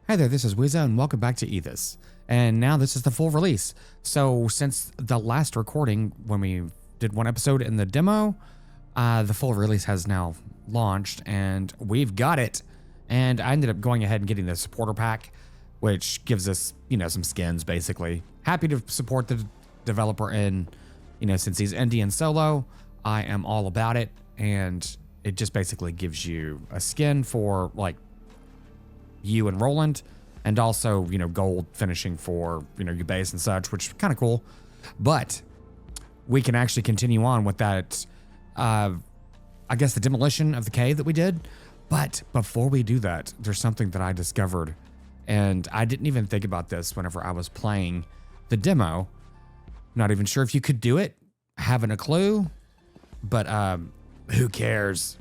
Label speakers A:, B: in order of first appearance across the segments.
A: Hey there, this is Wiza and welcome back to AETHUS. And now this is the full release. So since the last recording, when we did one episode in the demo, the full release has now launched and we've got it. And I ended up going ahead and getting the supporter pack, which gives us, some skins basically. Happy to support the developer in, since he's indie and solo, I am all about it. And it just basically gives you a skin for like you and Roland, and also, gold finishing for, your base and such, which is kind of cool. But we can actually continue on with that, I guess the demolition of the cave that we did. But before we do that, there's something that I discovered, and I didn't even think about this whenever I was playing the demo. Not even sure if you could do it, haven't a clue, but who cares?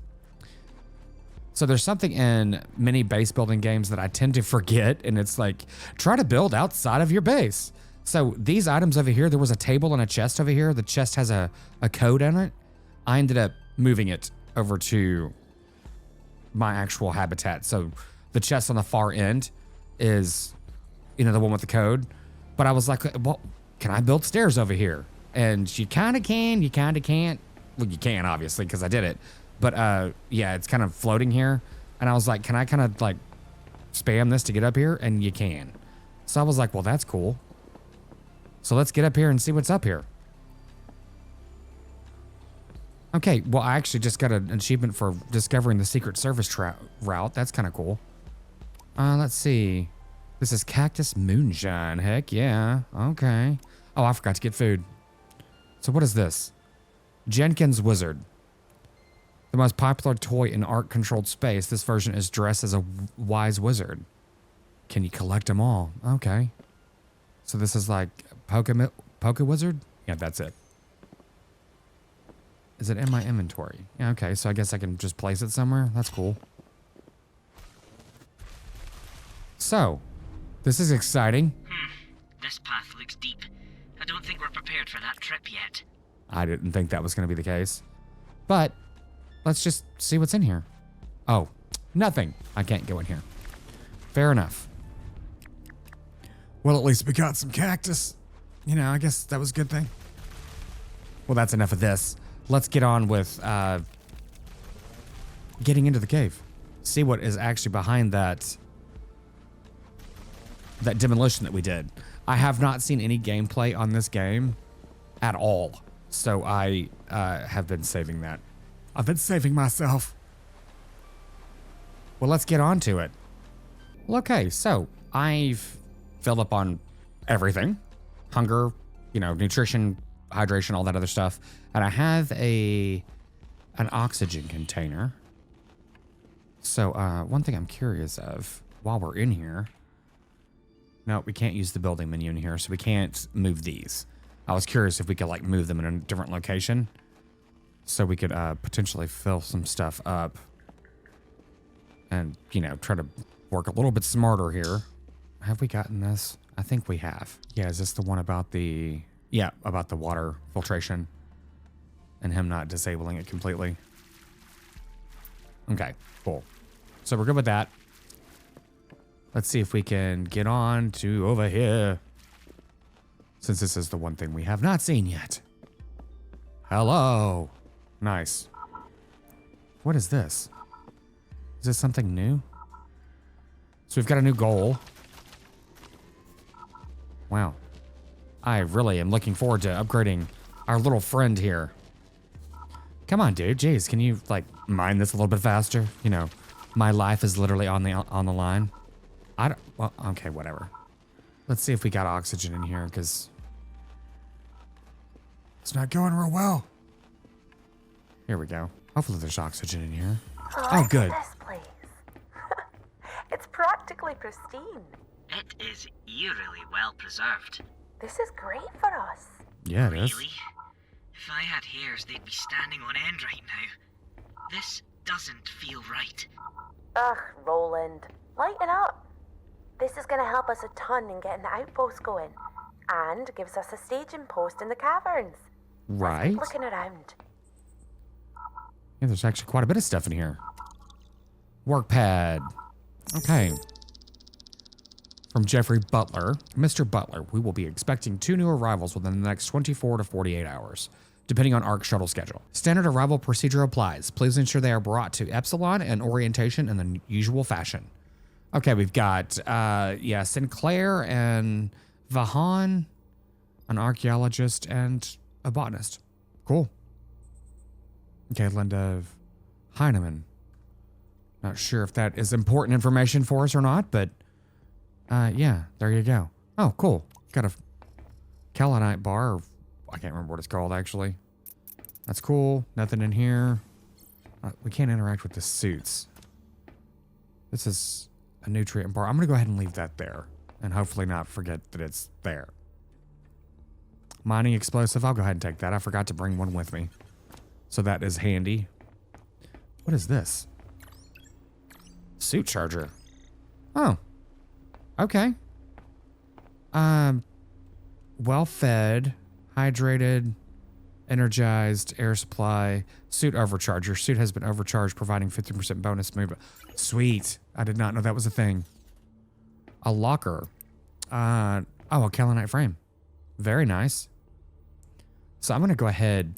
A: So there's something in many base building games that I tend to forget, and it's like, try to build outside of your base. So these items over here, there was a table and a chest over here. The chest has a code in it. I ended up moving it over to my actual habitat. So the chest on the far end is, the one with the code. But I was like, well, can I build stairs over here? And you kind of can, you kind of can't. Well, you can, obviously, because I did it. But yeah, it's kind of floating here. And I was like, can I kind of like spam this to get up here? And you can. So I was like, well, that's cool. So let's get up here and see what's up here. Okay, well, I actually just got an achievement for discovering the Secret Service route. That's kind of cool. Let's see. This is Cactus Moonshine. Heck yeah. Okay. Oh, I forgot to get food. So what is this? Jenkins Wizard. The most popular toy in art-controlled space, this version is dressed as a wise wizard. Can you collect them all? Okay. So this is like Poke Wizard? Yeah, that's it. Is it in my inventory? Yeah, okay, so I guess I can just place it somewhere. That's cool. So, this is exciting.
B: This path looks deep. I don't think we're prepared for that trip yet.
A: I didn't think that was going to be the case. But let's just see what's in here. Oh, nothing. I can't go in here. Fair enough. Well, at least we got some cactus. I guess that was a good thing. Well, that's enough of this. Let's get on with getting into the cave. See what is actually behind that demolition that we did. I have not seen any gameplay on this game at all. So I have been saving that. I've been saving myself. Well, let's get on to it. Well, okay, so I've filled up on everything. Hunger, nutrition, hydration, all that other stuff. And I have an oxygen container. So one thing I'm curious of, while we're in here, no, we can't use the building menu in here, so we can't move these. I was curious if we could move them in a different location. So we could potentially fill some stuff up and, try to work a little bit smarter here. Have we gotten this? I think we have. Yeah, is this the one about about the water filtration and him not disabling it completely? Okay, cool. So we're good with that. Let's see if we can get on to over here, since this is the one thing we have not seen yet. Hello. Nice. What is this? Is this something new? So we've got a new goal. Wow. I really am looking forward to upgrading our little friend here. Come on, dude. Jeez, can you mine this a little bit faster? My life is literally on the line. Well, okay, whatever. Let's see if we got oxygen in here, because it's not going real well. Here we go. Hopefully there's oxygen in here. Oh, good.
C: This place. It's practically pristine.
B: It is eerily well preserved.
C: This is great for us.
A: Yeah, it is.
B: Really? If I had hairs, they'd be standing on end right now. This doesn't feel right.
C: Ugh, Roland. Lighten up. This is going to help us a ton in getting the outpost going. And gives us a staging post in the caverns.
A: Right.
C: Let's keep looking around.
A: Yeah, there's actually quite a bit of stuff in here. Work pad. Okay. From Jeffrey Butler. Mr. Butler, we will be expecting 2 new arrivals within the next 24 to 48 hours, depending on ARC shuttle schedule. Standard arrival procedure applies. Please ensure they are brought to Epsilon and orientation in the usual fashion. Okay, we've got, Sinclair and Vahan, an archaeologist and a botanist. Cool. Okay, Linda Heinemann. Not sure if that is important information for us or not, but yeah, there you go. Oh, cool. Got a Kalinite bar. Or I can't remember what it's called, actually. That's cool. Nothing in here. We can't interact with the suits. This is a nutrient bar. I'm going to go ahead and leave that there and hopefully not forget that it's there. Mining explosive. I'll go ahead and take that. I forgot to bring one with me. So that is handy. What is this? Suit charger. Oh. Okay. Well fed, hydrated, energized, air supply, suit overcharger. Suit has been overcharged, providing 50% bonus movement. Sweet. I did not know that was a thing. A locker. A Kalinite frame. Very nice. So I'm going to go ahead.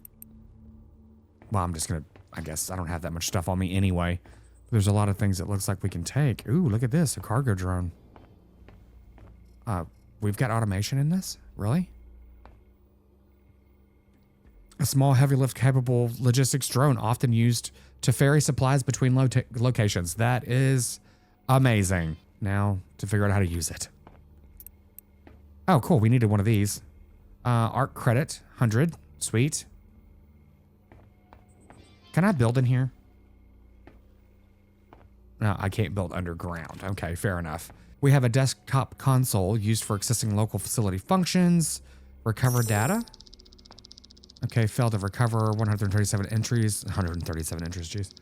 A: Well, I'm just going to, I guess I don't have that much stuff on me anyway. There's a lot of things that looks like we can take. Ooh, look at this. A cargo drone. We've got automation in this? Really? A small, heavy lift capable logistics drone often used to ferry supplies between locations. That is amazing. Now to figure out how to use it. Oh, cool. We needed one of these. Art credit, 100. Sweet. Can I build in here? No, I can't build underground. Okay, fair enough. We have a desktop console used for accessing local facility functions. Recover data. Okay, failed to recover 137 entries. 137 entries, jeez.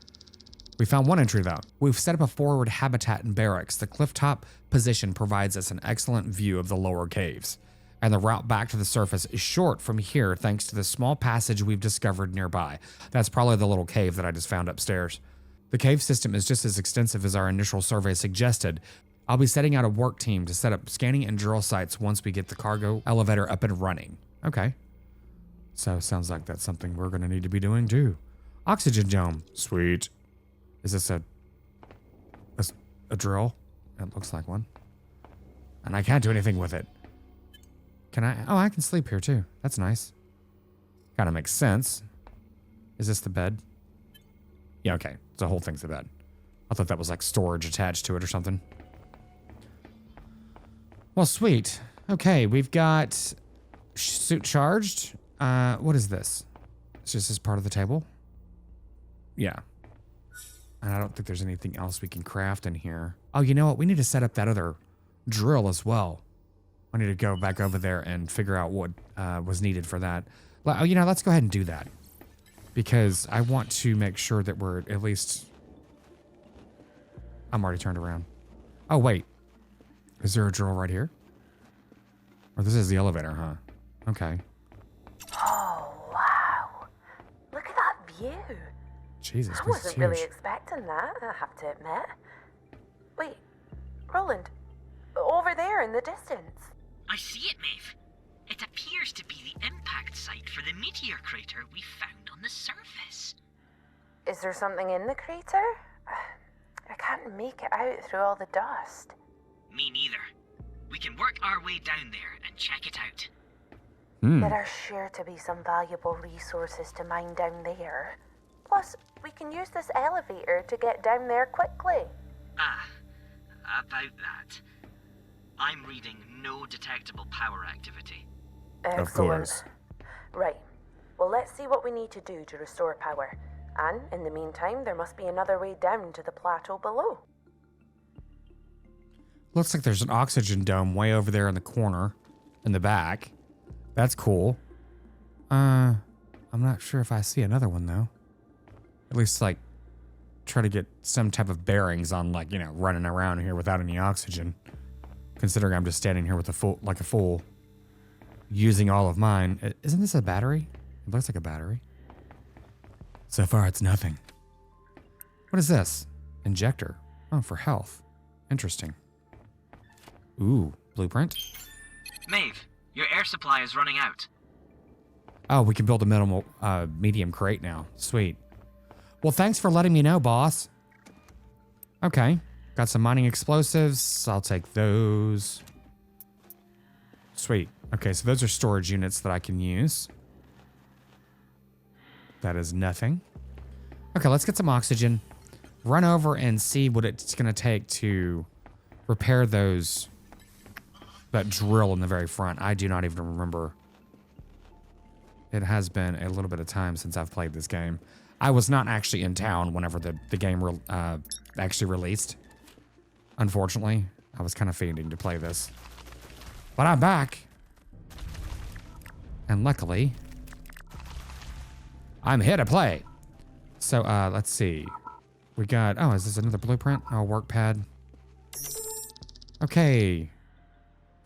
A: We found one entry though. We've set up a forward habitat in barracks. The clifftop position provides us an excellent view of the lower caves. And the route back to the surface is short from here thanks to the small passage we've discovered nearby. That's probably the little cave that I just found upstairs. The cave system is just as extensive as our initial survey suggested. I'll be setting out a work team to set up scanning and drill sites once we get the cargo elevator up and running. Okay. So sounds like that's something we're going to need to be doing too. Oxygen dome. Sweet. Is this a drill? It looks like one. And I can't do anything with it. Can I? Oh, I can sleep here too. That's nice. Kind of makes sense. Is this the bed? Yeah, okay. The whole thing's a bed. I thought that was like storage attached to it or something. Well, sweet. Okay, we've got suit charged. What is this? It's just as part of the table? Yeah. And I don't think there's anything else we can craft in here. Oh, you know what? We need to set up that other drill as well. I need to go back over there and figure out what was needed for that. Well, you know, let's go ahead and do that. Because I want to make sure that we're at least... I'm already turned around. Oh, wait. Is there a drill right here? Or this is the elevator, huh? Okay.
C: Oh, wow. Look at that view.
A: Jesus,
C: I wasn't really expecting that, I have to admit. Wait, Roland, over there in the distance.
B: I see it, Maeve. It appears to be the impact site for the meteor crater we found on the surface.
C: Is there something in the crater? I can't make it out through all the dust.
B: Me neither. We can work our way down there and check it out.
C: There are sure to be some valuable resources to mine down there. Plus, we can use this elevator to get down there quickly.
B: About that. I'm reading no detectable power activity.
C: Excellent.
A: Of course.
C: Right. Well, let's see what we need to do to restore power. And in the meantime, there must be another way down to the plateau below.
A: Looks like there's an oxygen dome way over there in the corner, in the back. That's cool. I'm not sure if I see another one though. At least like try to get some type of bearings on like, you know, running around here without any oxygen. Considering I'm just standing here with a fool, using all of mine. Isn't this a battery? It looks like a battery. So far, it's nothing. What is this? Injector. Oh, for health. Interesting. Ooh, blueprint.
B: Maeve, your air supply is running out.
A: Oh, we can build a medium crate now. Sweet. Well, thanks for letting me know, boss. Okay. Got some mining explosives. I'll take those. Sweet. Okay, so those are storage units that I can use. That is nothing. Okay, let's get some oxygen. Run over and see what it's going to take to repair that drill in the very front. I do not even remember. It has been a little bit of time since I've played this game. I was not actually in town whenever the game actually released. Unfortunately, I was kind of fiending to play this. But I'm back. And luckily, I'm here to play. So, let's see. We got, oh, is this another blueprint? Oh, work pad. Okay.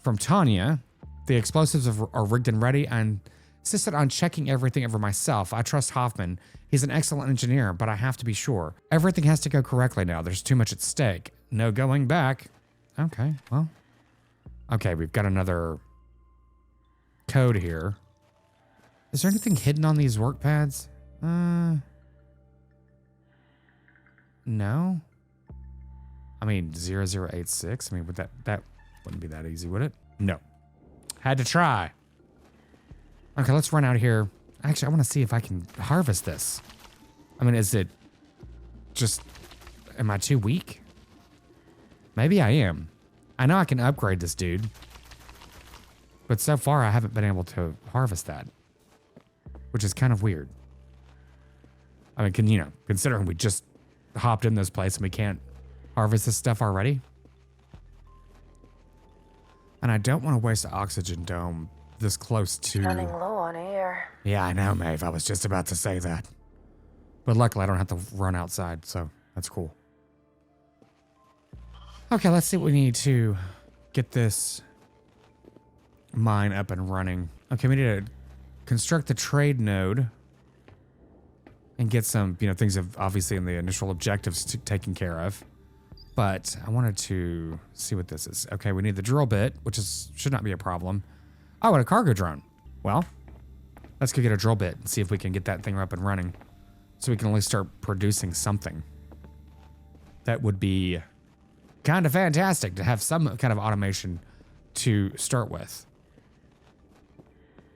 A: From Tanya, the explosives are rigged and ready. I insisted on checking everything over myself. I trust Hoffman. He's an excellent engineer, but I have to be sure. Everything has to go correctly now. There's too much at stake. No going back. Okay, well. Okay, we've got another code here. Is there anything hidden on these work pads? No. I mean, 0086. I mean, would that wouldn't be that easy, would it? No. Had to try. Okay, let's run out here. Actually, I want to see if I can harvest this. I mean, is it just, am I too weak? Maybe I am. I know I can upgrade this dude. But so far, I haven't been able to harvest that. Which is kind of weird. I mean, considering we just hopped in this place and we can't harvest this stuff already. And I don't want to waste the oxygen dome this close to...
C: Running low on air.
A: Yeah, I know, Maeve. I was just about to say that. But luckily, I don't have to run outside, so that's cool. Okay, let's see what we need to get this mine up and running. Okay, we need to construct the trade node and get some, things obviously in the initial objectives taken care of. But I wanted to see what this is. Okay, we need the drill bit, which should not be a problem. Oh, and a cargo drone. Well, let's go get a drill bit and see if we can get that thing up and running so we can at least start producing something. That would be kind of fantastic to have some kind of automation to start with.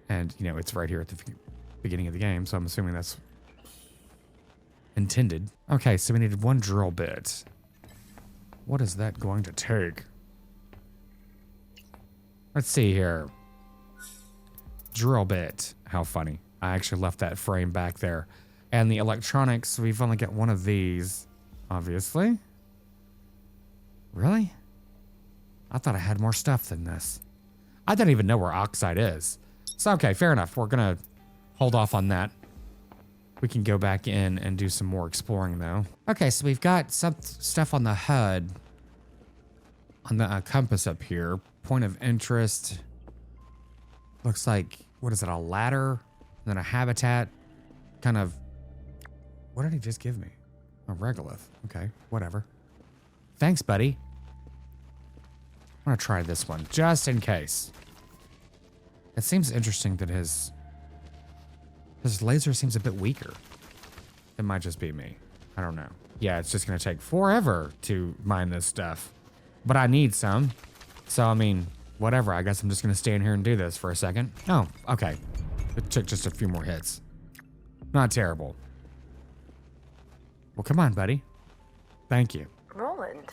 A: And, it's right here at the beginning of the game, so I'm assuming that's intended. Okay, so we needed one drill bit. What is that going to take? Let's see here. Drill bit. How funny. I actually left that frame back there. And the electronics, we've only got one of these, obviously. Really? I thought I had more stuff than this. I don't even know where oxide is. So, okay, fair enough. We're going to hold off on that. We can go back in and do some more exploring, though. Okay, so we've got some stuff on the HUD. On the compass up here. Point of interest. Looks like, what is it, a ladder? And then a habitat. Kind of, what did he just give me? A regolith. Okay, whatever. Thanks, buddy. I'm going to try this one, just in case. It seems interesting that his laser seems a bit weaker. It might just be me. I don't know. Yeah, it's just going to take forever to mine this stuff. But I need some. So, I mean, whatever. I guess I'm just going to stay in here and do this for a second. Oh, okay. It took just a few more hits. Not terrible. Well, come on, buddy. Thank you.
C: Roland,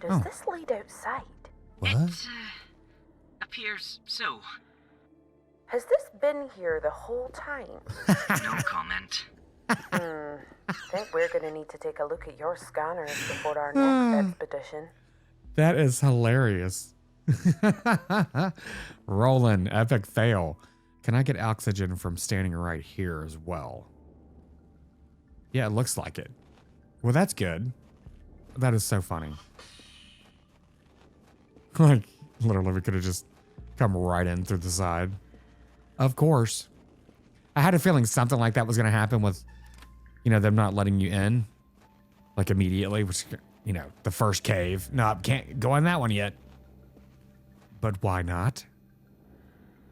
C: does this lead outside?
A: What?
B: It appears so.
C: Has this been here the whole time?
B: No comment.
C: Think we're gonna need to take a look at your scanners before our next expedition.
A: That is hilarious. Roland, epic fail. Can I get oxygen from standing right here as well? Yeah, it looks like it. Well, that's good. That is so funny. Like, literally, we could have just come right in through the side. Of course. I had a feeling something like that was going to happen with, them not letting you in. Like, immediately, which, the first cave. No, I can't go in that one yet. but why not?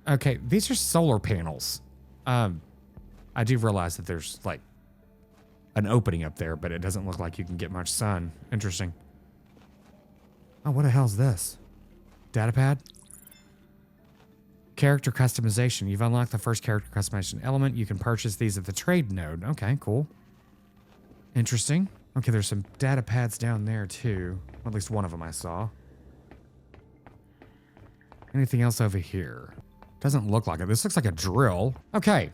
A: Okay, these are solar panels. I do realize that there's like an opening up there, but it doesn't look like you can get much sun. Interesting. Oh, what the hell's this? Data pad? Character customization. You've unlocked the first character customization element. You can purchase these at the trade node. Okay, cool. Interesting. Okay, there's some data pads down there too. At least one of them I saw. Anything else over here? Doesn't look like it. This looks like a drill. Okay,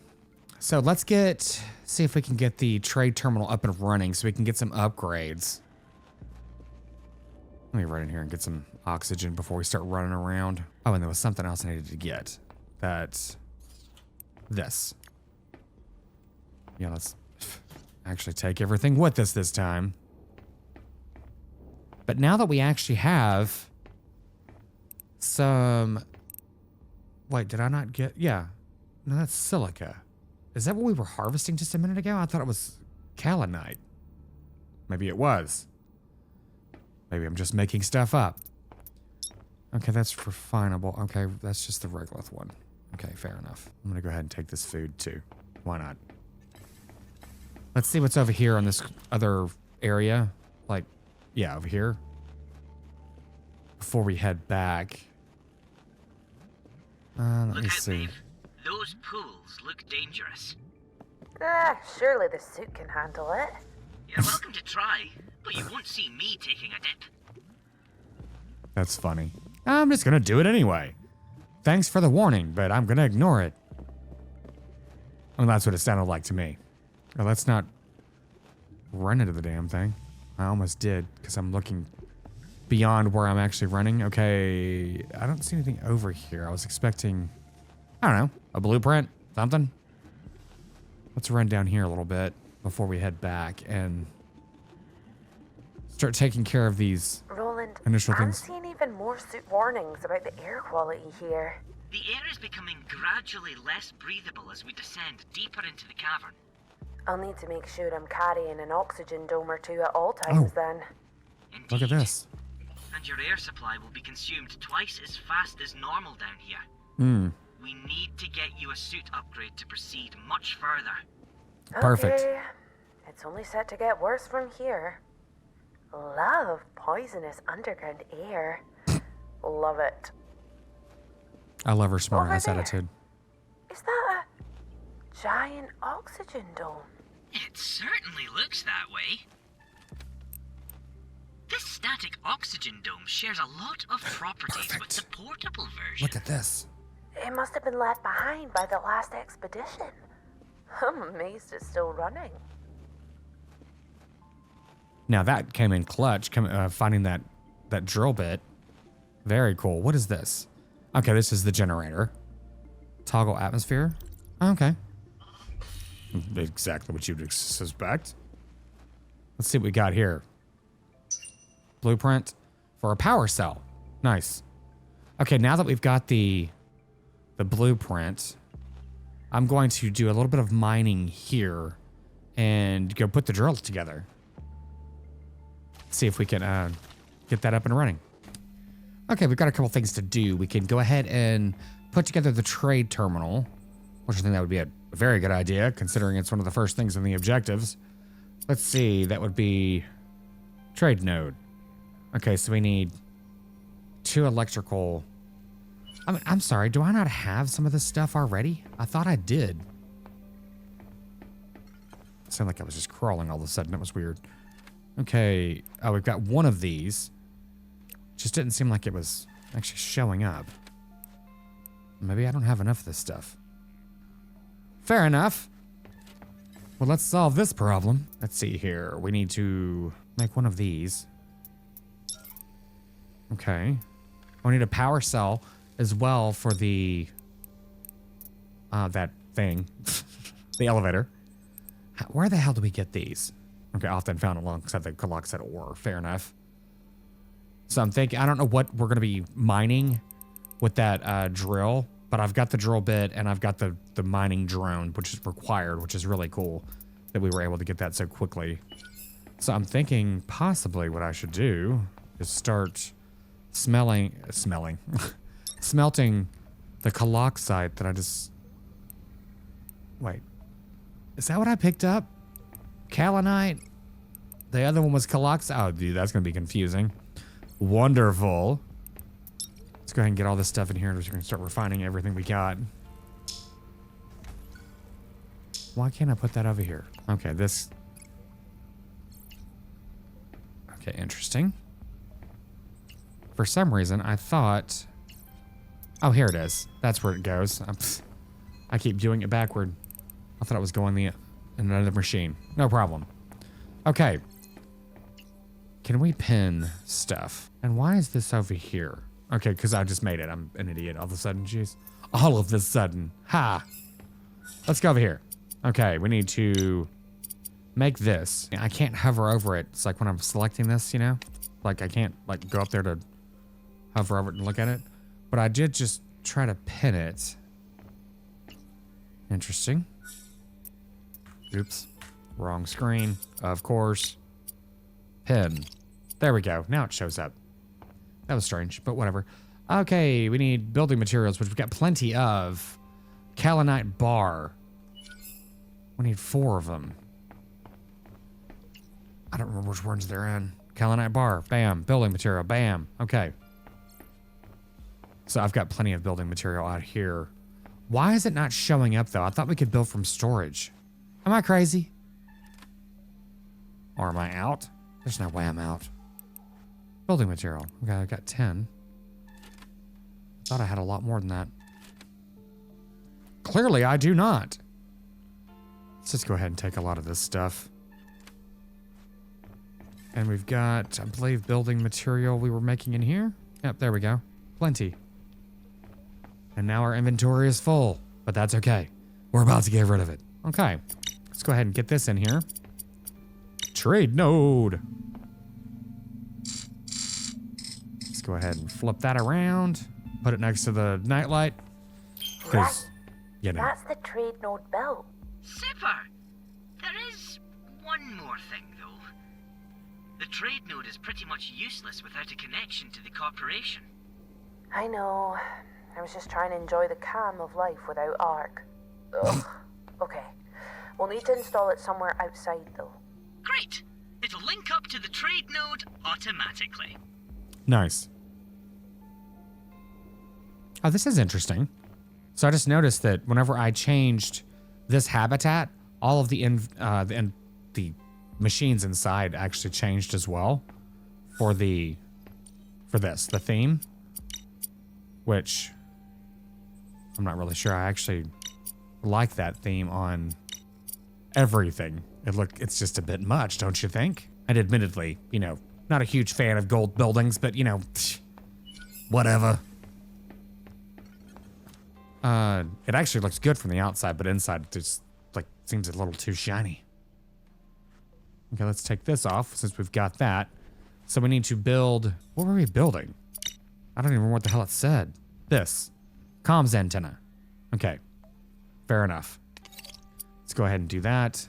A: so let's see if we can get the trade terminal up and running so we can get some upgrades. Let me run in here and get some oxygen before we start running around. Oh, and there was something else I needed to get. That's this. Yeah, let's actually take everything with us this time. But now that we actually have some... Wait, did I not get... Yeah. No, that's silica. Is that what we were harvesting just a minute ago? I thought it was kaolinite. Maybe it was. Maybe I'm just making stuff up. Okay, that's refinable. Okay, that's just the regolith one. Okay, fair enough. I'm gonna go ahead and take this food too. Why not? Let's see what's over here on this other area. Like, yeah, over here. Before we head back. Let me see.
B: Dave. Those pools look dangerous.
C: Surely the suit can handle it.
B: You're welcome to try, but you won't see me taking a dip.
A: That's funny. I'm just gonna do it anyway. Thanks for the warning, but I'm gonna ignore it. Well, that's what it sounded like to me. Well, let's not run into the damn thing. I almost did, because I'm looking beyond where I'm actually running. Okay, I don't see anything over here. I was expecting, I don't know, a blueprint, something. Let's run down here a little bit before we head back and start taking care of these
C: Roland,
A: initial
C: I'm
A: things.
C: seeing even more suit warnings about the air quality here.
B: The air is becoming gradually less breathable as we descend deeper into the cavern.
C: I'll need to make sure I'm carrying an oxygen dome or two at all times then.
B: Indeed.
A: Look at this.
B: And your air supply will be consumed twice as fast as normal down here. We need to get you a suit upgrade to proceed much further.
A: Perfect.
C: Okay. It's only set to get worse from here. Love poisonous underground air. Love it.
A: I love her smart
C: Over
A: ass
C: there.
A: attitude.
C: Is that a giant oxygen dome?
B: It certainly looks that way. This static oxygen dome shares a lot of properties with the portable version.
A: Look at this.
C: It must have been left behind by the last expedition. I'm amazed it's still running.
A: Now that came in clutch, finding that drill bit. Very cool. What is this? Okay, this is the generator. Toggle atmosphere. Okay. Exactly what you'd suspect. Let's see what we got here. Blueprint for a power cell. Nice. Okay, now that we've got the blueprint, I'm going to do a little bit of mining here and go put the drills together. See if we can get that up and running. Okay, we've got a couple things to do. We can go ahead and put together the trade terminal, which I think that would be a very good idea, considering it's one of the first things in the objectives. Let's see, that would be trade node. Okay, so we need 2 electrical. I mean, I'm sorry, do I not have some of this stuff already? I thought I did. It sounded like I was just crawling all of a sudden. That was weird. Okay, oh, we've got one of these. Just didn't seem like it was actually showing up. Maybe I don't have enough of this stuff. Fair enough. Well, let's solve this problem. Let's see here. We need to make one of these. Okay. We need a power cell as well for the that thing, the elevator. Where the hell do we get these? Okay, often found alongside the colloxide ore. Fair enough. So I'm thinking, I don't know what we're gonna be mining with that drill, but I've got the drill bit and I've got the mining drone, which is required, which is really cool that we were able to get that so quickly. So I'm thinking possibly what I should do is start smelting the caloxite that I just... Wait. Is that what I picked up? Kaolinite? The other one was caloxite. Oh, dude, that's going to be confusing. Wonderful. Let's go ahead and get all this stuff in here and we're going to start refining everything we got. Why can't I put that over here? Okay, this... Okay, interesting. For some reason, I thought... Oh, here it is. That's where it goes. I keep doing it backward. I thought it was going in another machine. No problem. Okay. Can we pin stuff? And why is this over here? Okay, because I just made it. I'm an idiot all of a sudden. Jeez. All of a sudden. Ha! Let's go over here. Okay, we need to make this. I can't hover over it. It's like when I'm selecting this, you know? Like I can't like go up there to hover over it and look at it. But I did just try to pin it. Interesting. Oops. Wrong screen. Of course. Pin. There we go. Now it shows up. That was strange, but whatever. Okay, we need building materials, which we've got plenty of. Kaolinite bar. We need 4 of them. I don't remember which ones they're in. Kaolinite bar. Bam. Building material. Bam. Okay. So I've got plenty of building material out here. Why is it not showing up, though? I thought we could build from storage. Am I crazy? Or am I out? There's no way I'm out. Building material. Okay, I got 10. I thought I had a lot more than that. Clearly, I do not. Let's just go ahead and take a lot of this stuff. And we've got, I believe, building material we were making in here. Yep, there we go. Plenty. And now our inventory is full, but that's okay. We're about to get rid of it. Okay, let's go ahead and get this in here. Trade node. Let's go ahead and flip that around. Put it next to the nightlight. Because, you know.
C: That's the trade node built.
B: Super! There is one more thing, though. The trade node is pretty much useless without a connection to the corporation.
C: I know. I was just trying to enjoy the calm of life without Ark. Ugh. Okay. We'll need to install it somewhere outside, though.
B: Great! It'll link up to the trade node automatically.
A: Nice. Oh, this is interesting. So I just noticed that whenever I changed this habitat, all of the machines inside actually changed as well for the theme, which I'm not really sure I actually like that theme on everything. It's just a bit much, don't you think? And admittedly, you know, not a huge fan of gold buildings, but you know, whatever. It actually looks good from the outside, but inside it just like seems a little too shiny. Okay, let's take this off since we've got that. So we need to build, what were we building? I don't even remember what the hell it said. This, comms antenna. Okay, fair enough. Let's go ahead and do that.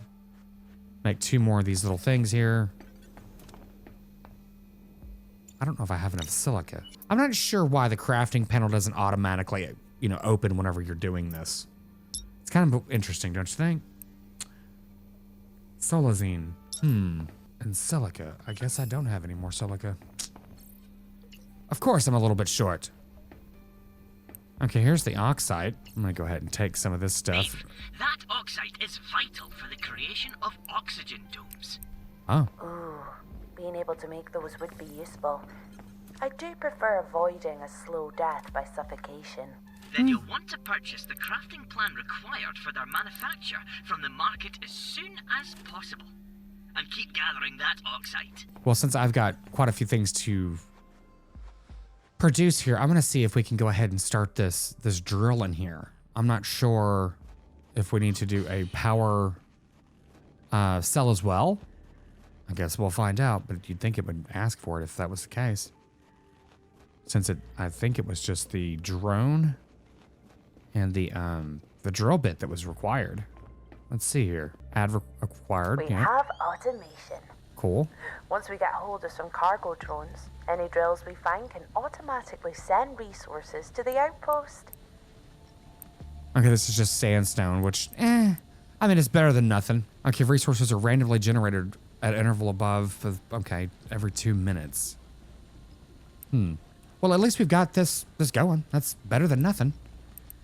A: Make 2 more of these little things here. I don't know if I have enough silica. I'm not sure why the crafting panel doesn't automatically, you know, open whenever you're doing this. It's kind of interesting, don't you think? Solazine. And silica. I guess I don't have any more silica. Of course I'm a little bit short. Okay, here's the oxide. I'm gonna go ahead and take some of this stuff.
B: Dave, that oxide is vital for the creation of oxygen domes.
A: Oh.
C: Ooh, being able to make those would be useful. I do prefer avoiding a slow death by suffocation.
B: Then you'll want to purchase the crafting plan required for their manufacture from the market as soon as possible. And keep gathering that oxide.
A: Well, since I've got quite a few things to produce here, I'm gonna see if we can go ahead and start this drill in here. I'm not sure if we need to do a power cell as well. I guess we'll find out, but you'd think it would ask for it if that was the case. Since I think it was just the drone and the drill bit that was required. Let's see here. Add required.
C: We have automation.
A: cool.
C: Once we get hold of some cargo drones, any drills we find can automatically send resources to the outpost.
A: Okay, this is just sandstone, which, I mean, it's better than nothing. Okay, resources are randomly generated at interval above, okay, every 2 minutes. Well, at least we've got this going. That's better than nothing.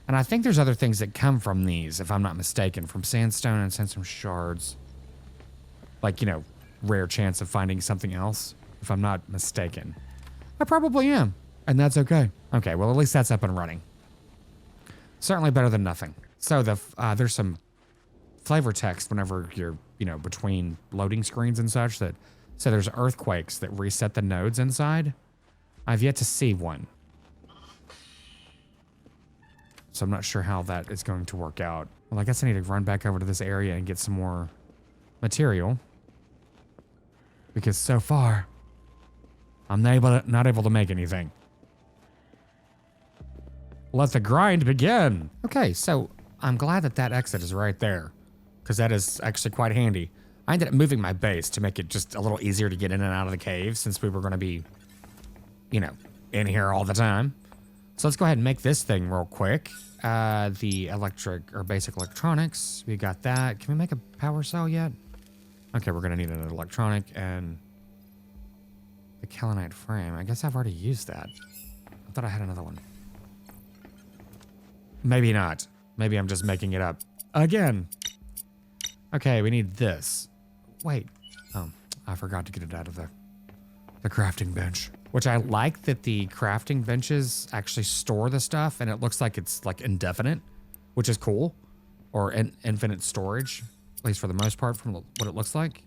A: And I think there's other things that come from these, if I'm not mistaken, from sandstone and sandstone shards. Like, rare chance of finding something else, if I'm not mistaken. I probably am, and that's okay. Okay, well, at least that's up and running. Certainly better than nothing. So there's some flavor text whenever you're, between loading screens and such that say there's earthquakes that reset the nodes inside. I've yet to see one. So I'm not sure how that is going to work out. Well, I guess I need to run back over to this area and get some more material. Because so far, I'm not able to make anything. Let the grind begin. Okay, so I'm glad that exit is right there, because that is actually quite handy. I ended up moving my base to make it just a little easier to get in and out of the cave, since we were going to be, in here all the time. So let's go ahead and make this thing real quick. The electric or basic electronics, we got that. Can we make a power cell yet? Okay, we're going to need an electronic and the kaolinite frame. I guess I've already used that. I thought I had another one. Maybe not. Maybe I'm just making it up again. Okay, we need this. Wait. Oh, I forgot to get it out of the crafting bench. Which I like that the crafting benches actually store the stuff and it looks like it's like indefinite, which is cool. Or infinite storage, at least for the most part from what it looks like.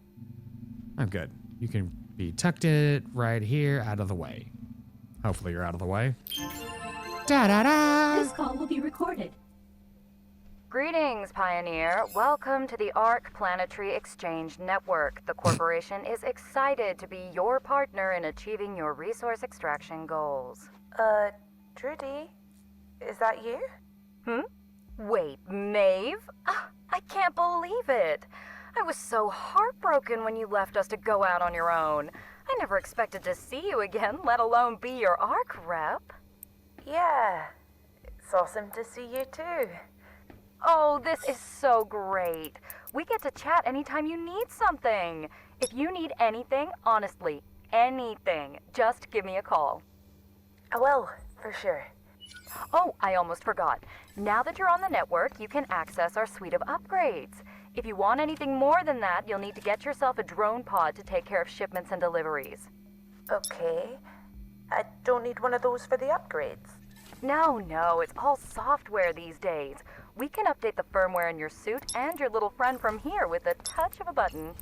A: Oh, good. You can be tucked it right here out of the way. Hopefully you're out of the way. Da-da-da!
D: This call will be recorded.
E: Greetings, Pioneer. Welcome to the ARC Planetary Exchange Network. The corporation is excited to be your partner in achieving your resource extraction goals.
C: Trudy? Is that you?
E: Wait, Maeve? I can't believe it. I was so heartbroken when you left us to go out on your own. I never expected to see you again, let alone be your ARC rep.
C: Yeah. It's awesome to see you too.
E: Oh, this is so great. We get to chat anytime you need something. If you need anything, honestly, anything, just give me a call.
C: I will, for sure.
E: Oh, I almost forgot. Now that you're on the network, you can access our suite of upgrades. If you want anything more than that, you'll need to get yourself a drone pod to take care of shipments and deliveries.
C: Okay. I don't need one of those for the upgrades.
E: No, it's all software these days. We can update the firmware in your suit and your little friend from here with the touch of a button.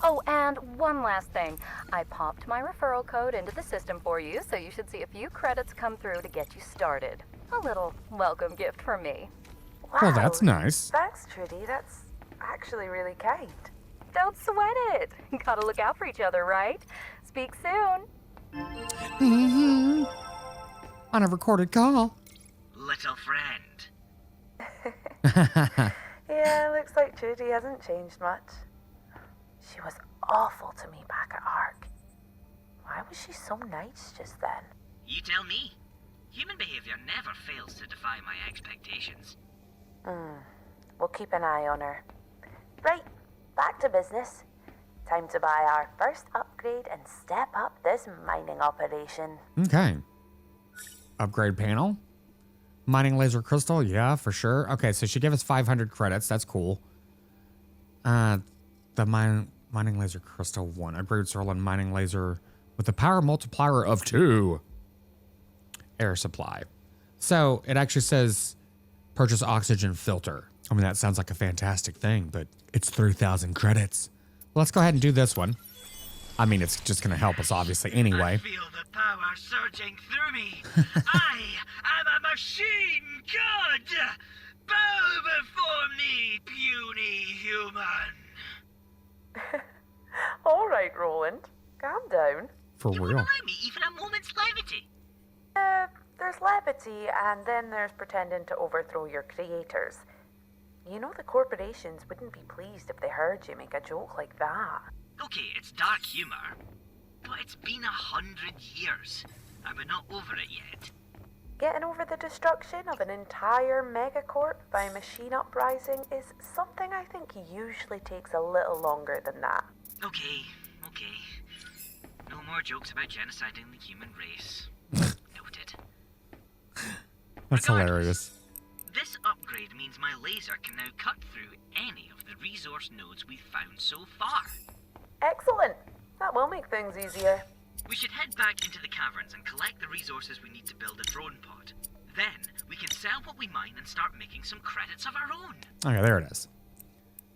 E: Oh, and one last thing. I popped my referral code into the system for you, so you should see a few credits come through to get you started. A little welcome gift from me.
C: Wow.
A: Well, that's nice.
C: Thanks, Trudy. That's actually really kind.
E: Don't sweat it. Gotta look out for each other, right? Speak soon.
A: On a recorded call.
B: Little friend.
C: Yeah, looks like Trudy hasn't changed much. She was awful to me back at ARC. Why was she so nice just then?
B: You tell me. Human behavior never fails to defy my expectations.
C: We'll keep an eye on her. Right, back to business. Time to buy our first upgrade and step up this mining operation.
A: Okay. Upgrade panel. Mining laser crystal, yeah, for sure. Okay, so she gave us 500 credits. That's cool. The mining laser crystal 1. Upgrade Sorlin mining laser with a power multiplier of 2. Air supply. So it actually says purchase oxygen filter. I mean, that sounds like a fantastic thing, but it's 3,000 credits. Well, let's go ahead and do this one. I mean, it's just going to help us, obviously, anyway.
B: I feel the power surging through me. I am a machine god. Bow before me, puny human.
C: All right, Roland. Calm down.
A: For
B: You
A: real.
B: won't allow me even a moment's levity.
C: There's levity, and then there's pretending to overthrow your creators. You know the corporations wouldn't be pleased if they heard you make a joke like that.
B: Okay, it's dark humor, but it's been 100 years, and we're not over it yet.
C: Getting over the destruction of an entire megacorp by a machine uprising is something I think usually takes a little longer than that.
B: Okay. No more jokes about genociding the human race. Noted.
A: That's hilarious.
B: This upgrade means my laser can now cut through any of the resource nodes we've found so far.
C: Excellent. That will make things easier.
B: We should head back into the caverns and collect the resources we need to build a drone pod. Then, we can sell what we mine and start making some credits of our own.
A: Okay, there it is.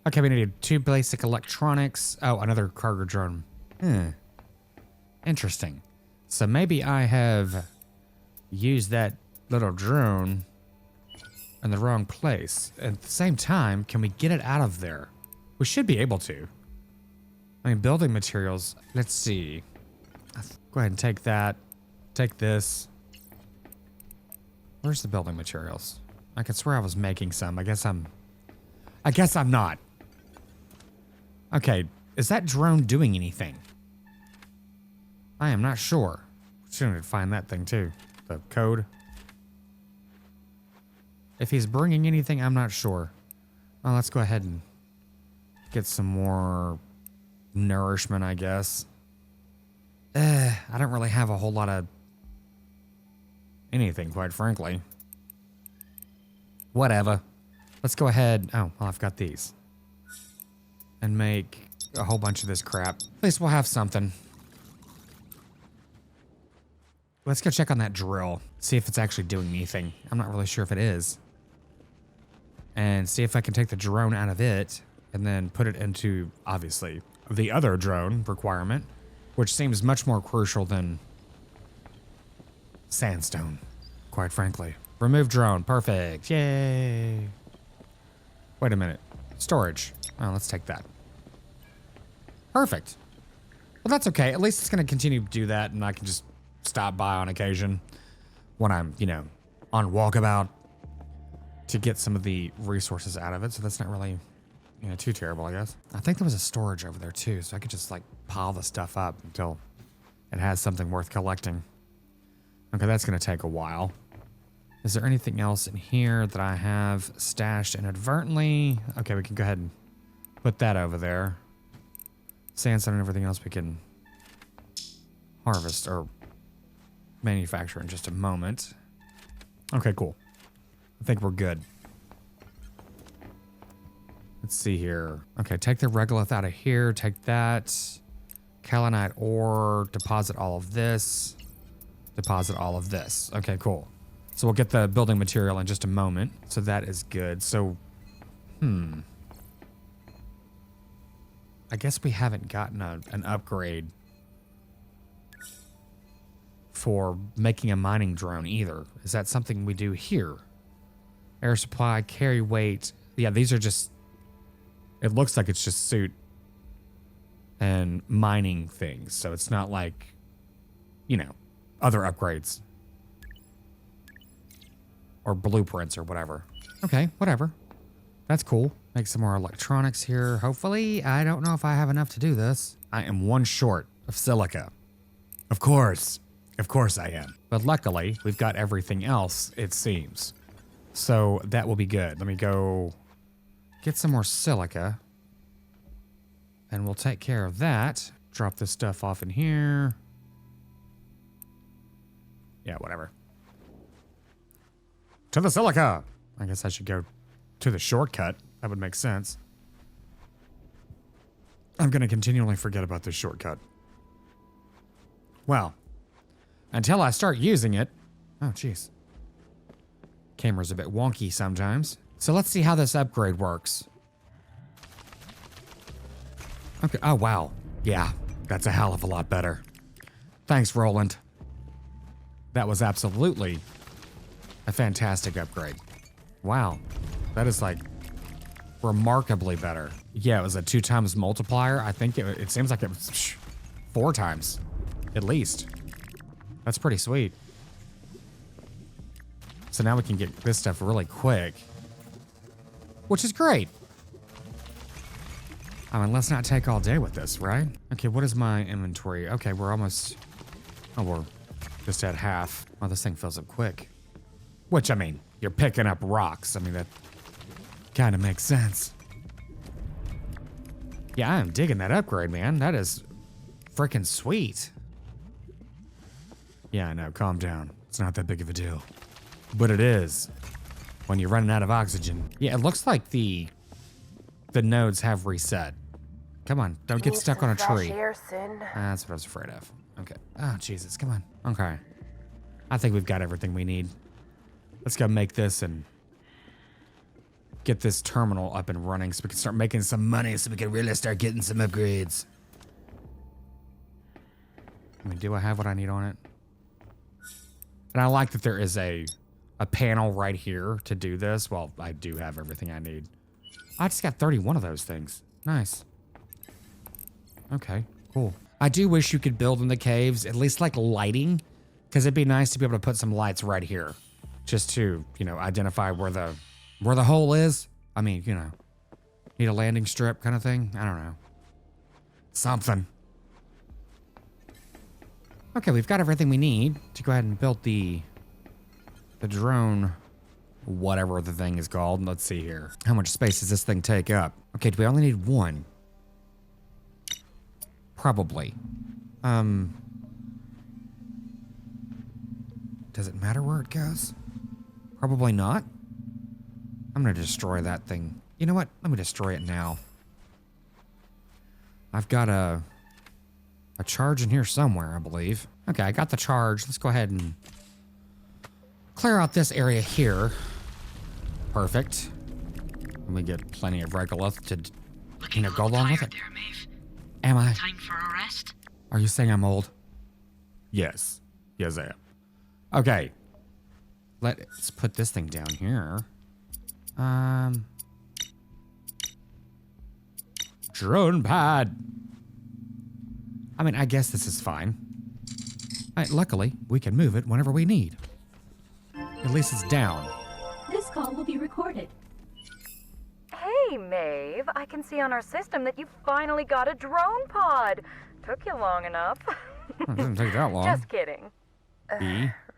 A: Okay, we need 2 basic electronics. Oh, another cargo drone. Interesting. So maybe I have used that little drone in the wrong place. At the same time, can we get it out of there? We should be able to. I mean, building materials. Let's see. Go ahead and take that. Take this. Where's the building materials? I could swear I was making some. I guess I'm not. Okay, is that drone doing anything? I am not sure. Shouldn't find that thing too. The code. If he's bringing anything, I'm not sure. Well, let's go ahead and get some more nourishment, I guess. I don't really have a whole lot of anything, quite frankly. Whatever. Let's go ahead. Oh, well, I've got these. And make a whole bunch of this crap. At least we'll have something. Let's go check on that drill. See if it's actually doing anything. I'm not really sure if it is. And see if I can take the drone out of it and then put it into, obviously, the other drone requirement, which seems much more crucial than sandstone, quite frankly. Remove drone. Perfect. Yay. Wait a minute. Storage. Oh, let's take that. Perfect. Well, that's okay. At least it's going to continue to do that, and I can just stop by on occasion when I'm, on walkabout to get some of the resources out of it. So that's not really, too terrible, I guess. I think there was a storage over there, too, so I could just, pile the stuff up until it has something worth collecting. Okay, that's going to take a while. Is there anything else in here that I have stashed inadvertently? Okay, we can go ahead and put that over there. Sandstone and everything else we can harvest or manufacture in just a moment. Okay, cool. I think we're good. Let's see here. Okay, take the regolith out of here. Take that. Kaolinite ore. Deposit all of this. Deposit all of this. Okay, cool. So we'll get the building material in just a moment. So that is good. So, I guess we haven't gotten an upgrade for making a mining drone either. Is that something we do here? Air supply, carry weight. Yeah, these are just, it looks like it's just suit and mining things. So it's not like, other upgrades. Or blueprints or whatever. Okay, whatever. That's cool. Make some more electronics here. Hopefully, I don't know if I have enough to do this. I am one short of silica. Of course I am. But luckily, we've got everything else, it seems. So that will be good. Let me go get some more silica. And we'll take care of that. Drop this stuff off in here. Yeah, whatever. To the silica! I guess I should go to the shortcut. That would make sense. I'm going to continually forget about this shortcut. Well, until I start using it. Oh, jeez. Camera's a bit wonky sometimes. So let's see how this upgrade works. Okay. Oh, wow. Yeah, that's a hell of a lot better. Thanks, Roland. That was absolutely a fantastic upgrade. Wow. That is remarkably better. Yeah, it was a 2 times multiplier. I think it seems like it was 4 times, at least. That's pretty sweet. So now we can get this stuff really quick, which is great. I mean, let's not take all day with this, right? Okay, what is my inventory? Okay, we're almost... Oh, we're just at half. Oh, this thing fills up quick. Which, I mean, you're picking up rocks. I mean, that kind of makes sense. Yeah, I'm digging that upgrade, man. That is freaking sweet. Yeah, I know, calm down. It's not that big of a deal. But it is when you're running out of oxygen. Yeah, it looks like the nodes have reset. Come on, don't get stuck on a tree. That's what I was afraid of. Okay. Oh, Jesus, come on. Okay. I think we've got everything we need. Let's go make this and get this terminal up and running so we can start making some money so we can really start getting some upgrades. I mean, do I have what I need on it? And I like that there is a panel right here to do this. Well, I do have everything I need. I just got 31 of those things. Nice. Okay, cool. I do wish you could build in the caves, at least like lighting, because it'd be nice to be able to put some lights right here, just to, you know, identify where the hole is. I mean, you know, need a landing strip kind of thing. I don't know. Something. Okay, we've got everything we need to go ahead and build the drone, whatever the thing is called. Let's see here. How much space does this thing take up? Okay, do we only need one? Probably. Does it matter where it goes? Probably not. I'm gonna destroy that thing. You know what? Let me destroy it now. I've got a charge in here somewhere, I believe. Okay, I got the charge. Let's go ahead and clear out this area here. Perfect. And we get plenty of regolith to, you know, go along with it.
B: There, Maeve.
A: Am I?
B: Time for a rest?
A: Are you saying I'm old? Yes. Yes, I am. Okay. Let's put this thing down here. Drone pad. I mean, I guess this is fine. Luckily, we can move it whenever we need. At least it's down.
D: This call will be recorded.
E: Hey, Maeve. I can see on our system that you finally got a drone pod. Took you long enough.
A: It doesn't take that long.
E: Just kidding.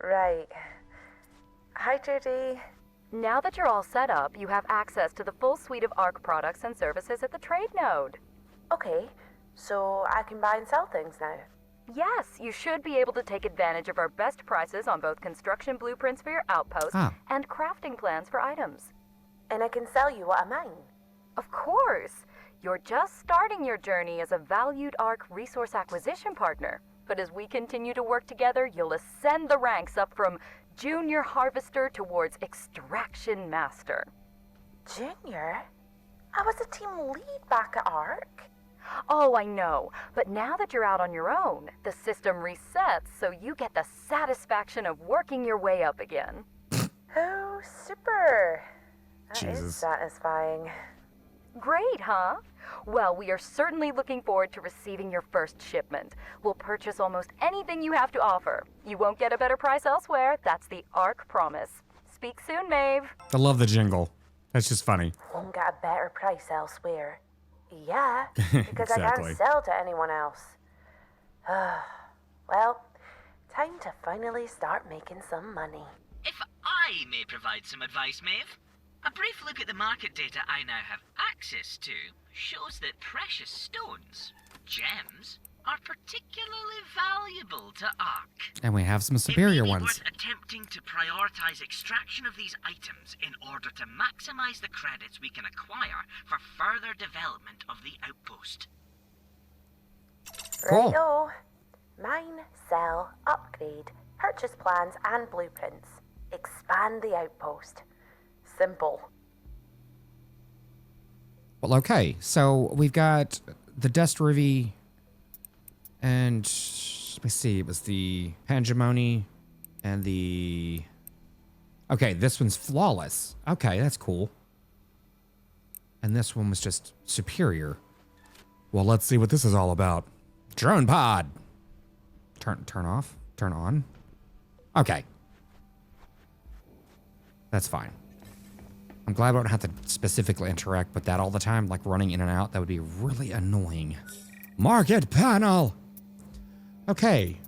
C: Right. Hi, Judy.
E: Now that you're all set up, you have access to the full suite of ARC products and services at the trade node.
C: Okay, so I can buy and sell things now.
E: Yes, you should be able to take advantage of our best prices on both construction blueprints for your outpost and crafting plans for items.
C: And I can sell you what I mine.
E: Of course. You're just starting your journey as a valued ARC resource acquisition partner. But as we continue to work together, you'll ascend the ranks up from junior harvester towards extraction master.
C: Junior? I was a team lead back at ARC.
E: Oh, I know. But now that you're out on your own, the system resets so you get the satisfaction of working your way up again.
C: Oh, super. That
A: Jesus.
C: is satisfying.
E: Great, huh? Well, we are certainly looking forward to receiving your first shipment. We'll purchase almost anything you have to offer. You won't get a better price elsewhere. That's the ARC promise. Speak soon, Maeve.
A: I love the jingle. That's just funny.
C: Won't get a better price elsewhere. Yeah, because I
A: Exactly.
C: can't sell to anyone else. Well, time to finally start making some money.
B: If I may provide some advice, Maeve, a brief look at the market data I now have access to shows that precious stones, gems, are particularly valuable to ARC.
A: And we have some superior
B: it may be
A: ones.
B: worth attempting to prioritize extraction of these items in order to maximize the credits we can acquire for further development of the outpost.
A: Cool.
C: Righto. Mine, sell, upgrade, purchase plans and blueprints. Expand the outpost. Simple.
A: Well, okay. So we've got the Destruvi and let me see. It was the Pangemony and the... Okay, this one's flawless. Okay, that's cool. And this one was just superior. Well, let's see what this is all about. Drone pod. Turn off. Turn on. Okay. That's fine. I'm glad I don't have to specifically interact with that all the time, like running in and out. That would be really annoying. Market panel! Okay.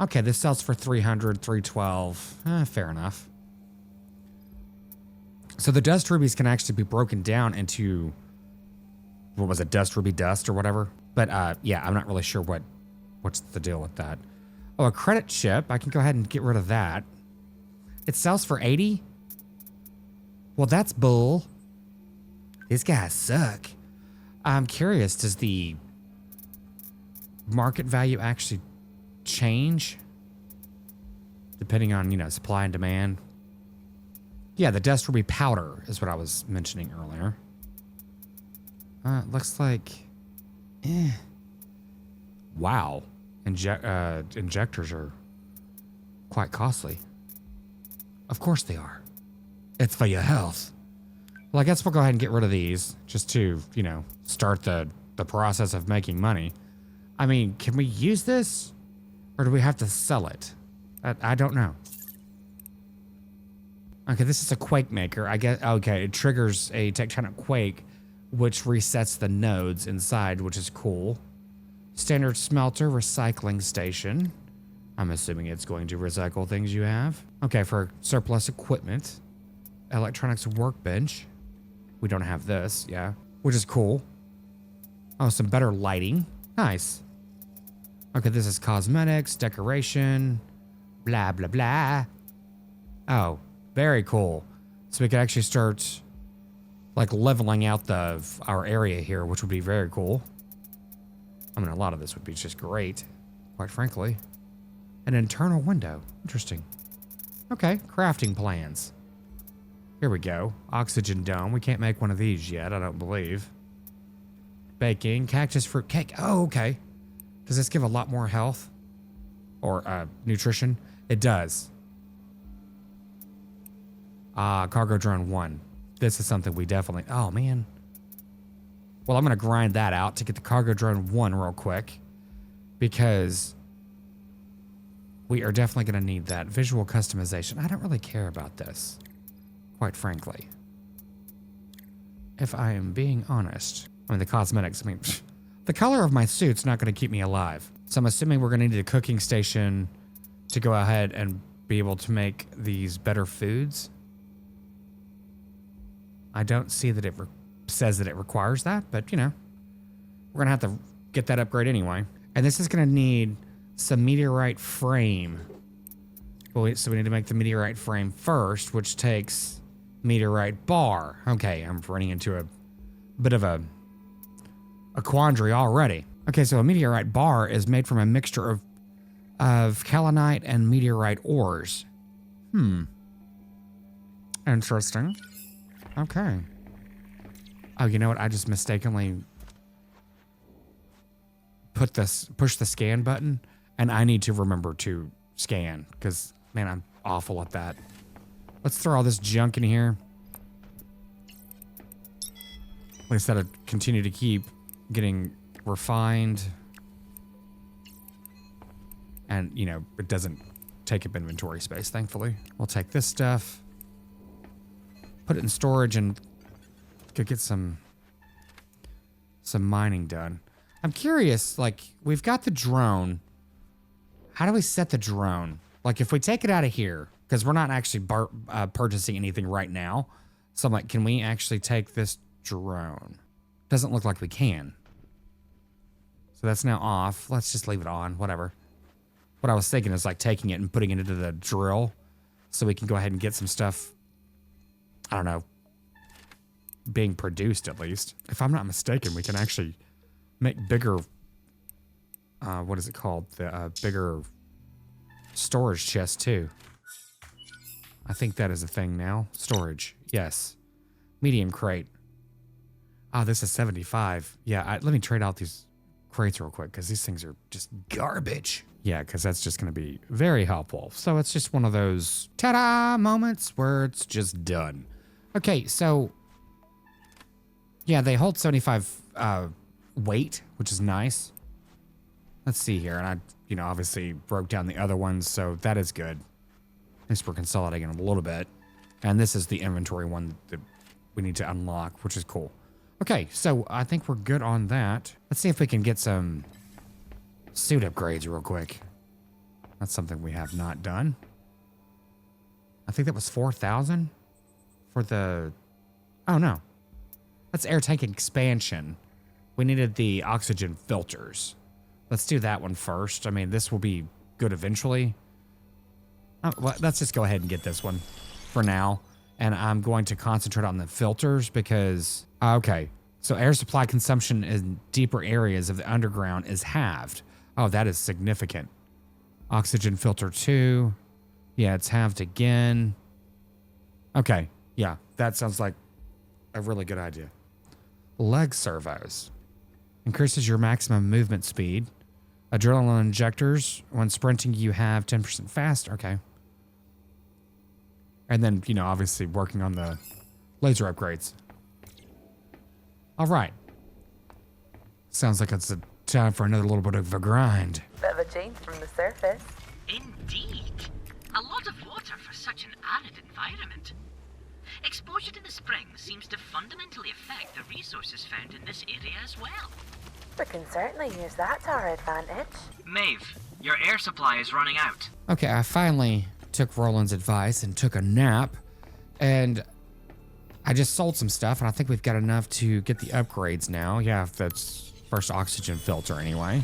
A: Okay, this sells for 300, 312. Fair enough. So the dust rubies can actually be broken down into, what was it, dust ruby dust or whatever? But yeah, I'm not really sure what's the deal with that. Oh, a credit chip. I can go ahead and get rid of that. It sells for 80? Well, that's bull. These guys suck. I'm curious, does the market value actually change depending on, you know, supply and demand? Yeah, the dust ruby powder is what I was mentioning earlier. Looks like, wow. Injectors are quite costly. Of course they are. It's for your health. Well, I guess we'll go ahead and get rid of these just to, you know, start the process of making money. I mean, can we use this or do we have to sell it? I don't know. Okay, this is a quake maker. I guess, okay, it triggers a tectonic quake, which resets the nodes inside, which is cool. Standard smelter recycling station. I'm assuming it's going to recycle things you have. Okay, for surplus equipment. Electronics workbench. We don't have this, yeah. Which is cool. Oh, some better lighting. Nice. Okay, this is cosmetics, decoration, blah, blah, blah. Oh, very cool. So we could actually start like leveling out our area here, which would be very cool. I mean, a lot of this would be just great, quite frankly. An internal window. Interesting. Okay, crafting plans. Here we go. Oxygen dome. We can't make one of these yet, I don't believe. Baking. Cactus fruit cake. Oh, okay. Does this give a lot more health? Or nutrition? It does. Cargo drone 1. This is something we definitely... Oh, man. Well, I'm going to grind that out to get the cargo drone 1 real quick. Because we are definitely going to need that. Visual customization. I don't really care about this, quite frankly. If I am being honest. I mean, the cosmetics, I mean, the color of my suit's not going to keep me alive. So I'm assuming we're going to need a cooking station to go ahead and be able to make these better foods. I don't see that it says that it requires that, but you know, we're going to have to get that upgrade anyway. And this is going to need some meteorite frame. So we need to make the meteorite frame first, which takes meteorite bar. Okay, I'm running into a bit of a quandary already. Okay, so a meteorite bar is made from a mixture of kaolinite and meteorite ores. Interesting. Okay. Oh, you know what? I just mistakenly push the scan button, and I need to remember to scan because, man, I'm awful at that. Let's throw all this junk in here. At least that'll continue to keep getting refined. And, you know, it doesn't take up inventory space, thankfully. We'll take this stuff, put it in storage, and go get some mining done. I'm curious, like, we've got the drone. How do we set the drone? Like, if we take it out of here, because we're not actually purchasing anything right now. So I'm like, can we actually take this drone? Doesn't look like we can. So that's now off. Let's just leave it on, whatever. What I was thinking is like taking it and putting it into the drill so we can go ahead and get some stuff, I don't know, being produced at least. If I'm not mistaken, we can actually make bigger, what is it called? The bigger storage chest too. I think that is a thing now. Storage, yes. Medium crate. Oh, this is 75. Yeah, let me trade out these crates real quick because these things are just garbage. Yeah, because that's just going to be very helpful. So it's just one of those ta-da moments where it's just done. Okay, so yeah, they hold 75 weight, which is nice. Let's see here. And I, you know, obviously broke down the other ones, so that is good. At least we're consolidating them a little bit. And this is the inventory one that we need to unlock, which is cool. Okay, so I think we're good on that. Let's see if we can get some suit upgrades real quick. That's something we have not done. I think that was 4,000 for the... Oh, no. That's air tank expansion. We needed the oxygen filters. Let's do that one first. I mean, this will be good eventually. Well, let's just go ahead and get this one for now. And I'm going to concentrate on the filters because... Okay. So air supply consumption in deeper areas of the underground is halved. Oh, that is significant. Oxygen filter 2. Yeah, it's halved again. Okay. Yeah, that sounds like a really good idea. Leg servos. Increases your maximum movement speed. Adrenaline injectors. When sprinting, you have 10% faster. Okay. And then, you know, obviously working on the laser upgrades. All right. Sounds like it's a time for another little bit of a grind.
C: Bit of a change from the surface.
B: Indeed. A lot of water for such an arid environment. Exposure to the spring seems to fundamentally affect the resources found in this area as well.
C: We can certainly use that to our advantage.
B: Maeve, your air supply is running out.
A: Okay, I finally took Roland's advice and took a nap. And I just sold some stuff, and I think we've got enough to get the upgrades now. Yeah, that's first oxygen filter anyway.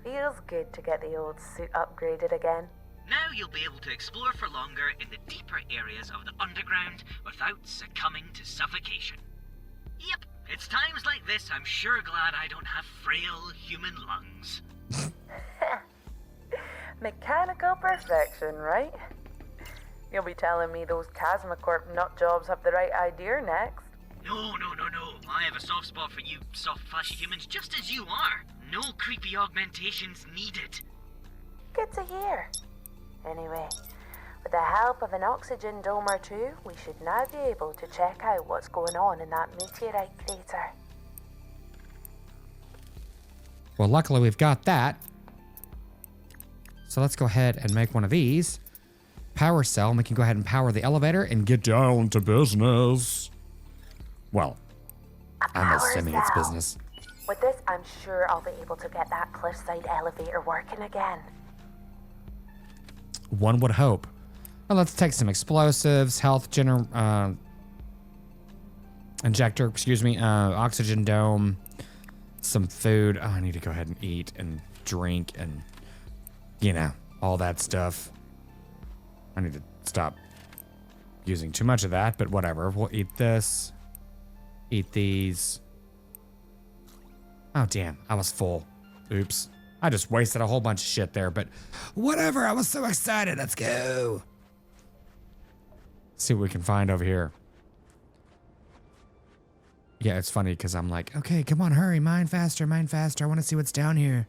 C: Feels good to get the old suit upgraded again.
B: Now you'll be able to explore for longer in the deeper areas of the underground without succumbing to suffocation. Yep, it's times like this I'm sure glad I don't have frail human lungs.
C: Mechanical perfection, right? You'll be telling me those Casmacorp nut jobs have the right idea next.
B: No. I have a soft spot for you soft, flashy humans just as you are. No creepy augmentations needed.
C: Good to hear. Anyway, with the help of an oxygen dome or two, we should now be able to check out what's going on in that meteorite crater.
A: Well, luckily we've got that. So let's go ahead and make one of these. Power cell, and we can go ahead and power the elevator and get down to business. Well, I'm assuming it's business.
C: With this, I'm sure I'll be able to get that cliffside elevator working again.
A: One would hope. Well, let's take some explosives, injector, oxygen dome, some food. Oh, I need to go ahead and eat and drink and, you know, all that stuff. I need to stop using too much of that, but whatever. We'll eat this. Eat these. Oh, damn. I was full. Oops. I just wasted a whole bunch of shit there, but whatever. I was so excited. Let's go. See what we can find over here. Yeah, it's funny because I'm like, okay, come on, hurry. Mine faster. I want to see what's down here.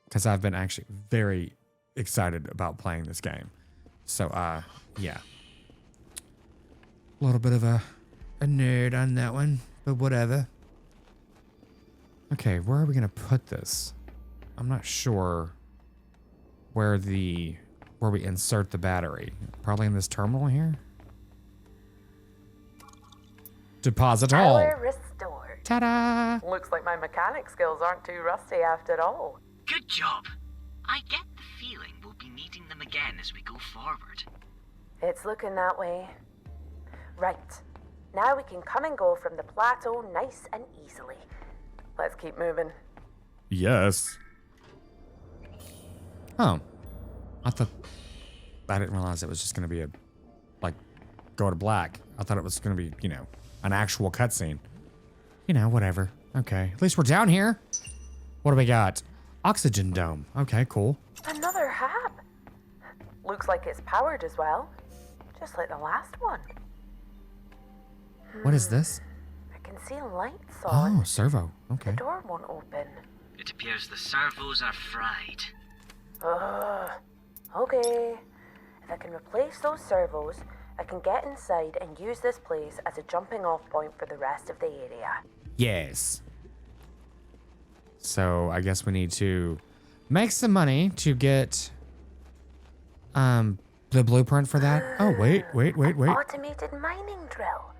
A: Because I've been actually very excited about playing this game. So, yeah. A little bit of a nerd on that one, but whatever. Okay, where are we going to put this? I'm not sure where we insert the battery. Probably in this terminal here? Deposit all.
C: Power restored.
A: Ta-da!
C: Looks like my mechanic skills aren't too rusty after all.
B: Good job. I get the feeling we'll be needing them again as we go forward.
C: It's looking that way. Right. Now we can come and go from the plateau nice and easily. Let's keep moving.
A: Yes. Oh. I didn't realize it was just going to be go to black. I thought it was going to be, you know, an actual cutscene. You know, whatever. Okay. At least we're down here. What do we got? Oxygen dome. Okay, cool.
C: Another hab. Looks like it's powered as well. Just like the last one.
A: What is this?
C: I can see lights on.
A: Oh, servo. Okay.
C: The door won't open.
B: It appears the servos are fried.
C: Okay. If I can replace those servos, I can get inside and use this place as a jumping off point for the rest of the area.
A: Yes. So I guess we need to make some money to get the blueprint for that? Oh, wait.
C: Automated mining drill.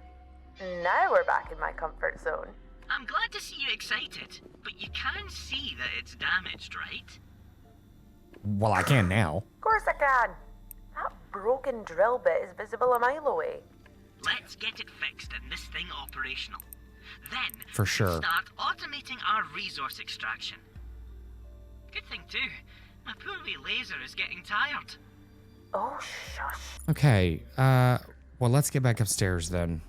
C: Now we're back in my comfort zone.
B: I'm glad to see you excited, but you can see that it's damaged, right?
A: Well, I can now.
C: Of course I can. That broken drill bit is visible a mile away.
B: Let's get it fixed and this thing operational. Then,
A: For sure.
B: start automating our resource extraction. Good thing too, my poor wee laser is getting tired.
C: Oh, shush.
A: Okay, well, let's get back upstairs then.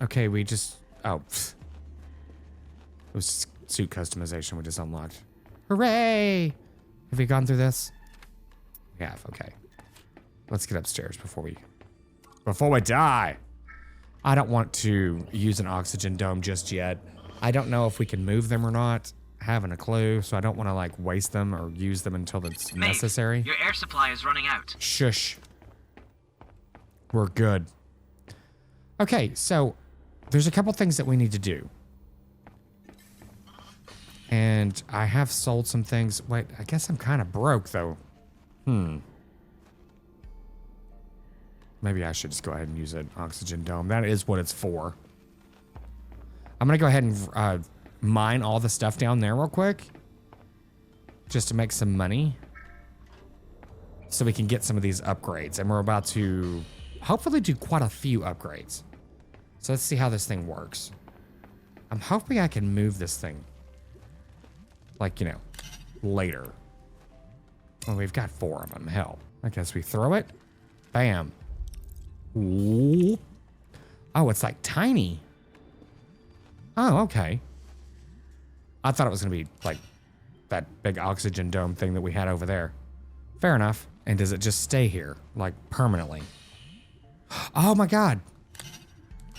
A: Okay, we just, it was suit customization we just unlocked. Hooray! Have we gone through this? We have, okay. Let's get upstairs before we die. I don't want to use an oxygen dome just yet. I don't know if we can move them or not. Haven't a clue, so I don't want to like waste them or use them until it's
B: Mate,
A: necessary.
B: your air supply is running out.
A: Shush. We're good. Okay, so there's a couple things that we need to do. And I have sold some things. Wait, I guess I'm kind of broke though. Maybe I should just go ahead and use an oxygen dome. That is what it's for. I'm going to go ahead and mine all the stuff down there real quick. Just to make some money. So we can get some of these upgrades. And we're about to hopefully do quite a few upgrades. So let's see how this thing works. I'm hoping I can move this thing. Like, you know, later. Well, we've got 4 of them. Hell. I guess we throw it. Bam. Ooh. Oh, it's like tiny. Oh, okay. I thought it was going to be like that big oxygen dome thing that we had over there. Fair enough. And does it just stay here, like permanently? Oh my God.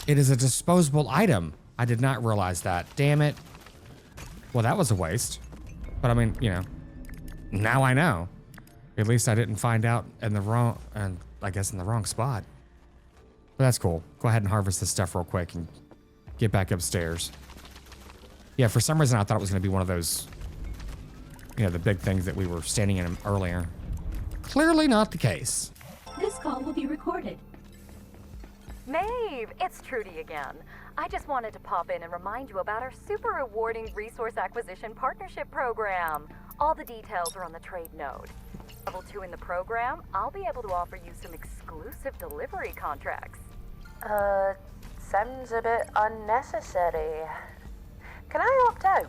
A: It is a disposable item. I did not realize that. Damn it. Well, that was a waste. But I mean, you know, now I know. At least I didn't find out in the wrong, I guess in the wrong spot. But that's cool. Go ahead and harvest this stuff real quick and get back upstairs. Yeah, for some reason I thought it was going to be one of those, you know, the big things that we were standing in earlier. Clearly not the case.
D: This call will be recorded.
E: Maeve, it's Trudy again. I just wanted to pop in and remind you about our super rewarding resource acquisition partnership program. All the details are on the trade node. Level 2 in the program, I'll be able to offer you some exclusive delivery contracts.
C: Sounds a bit unnecessary. Can I opt out?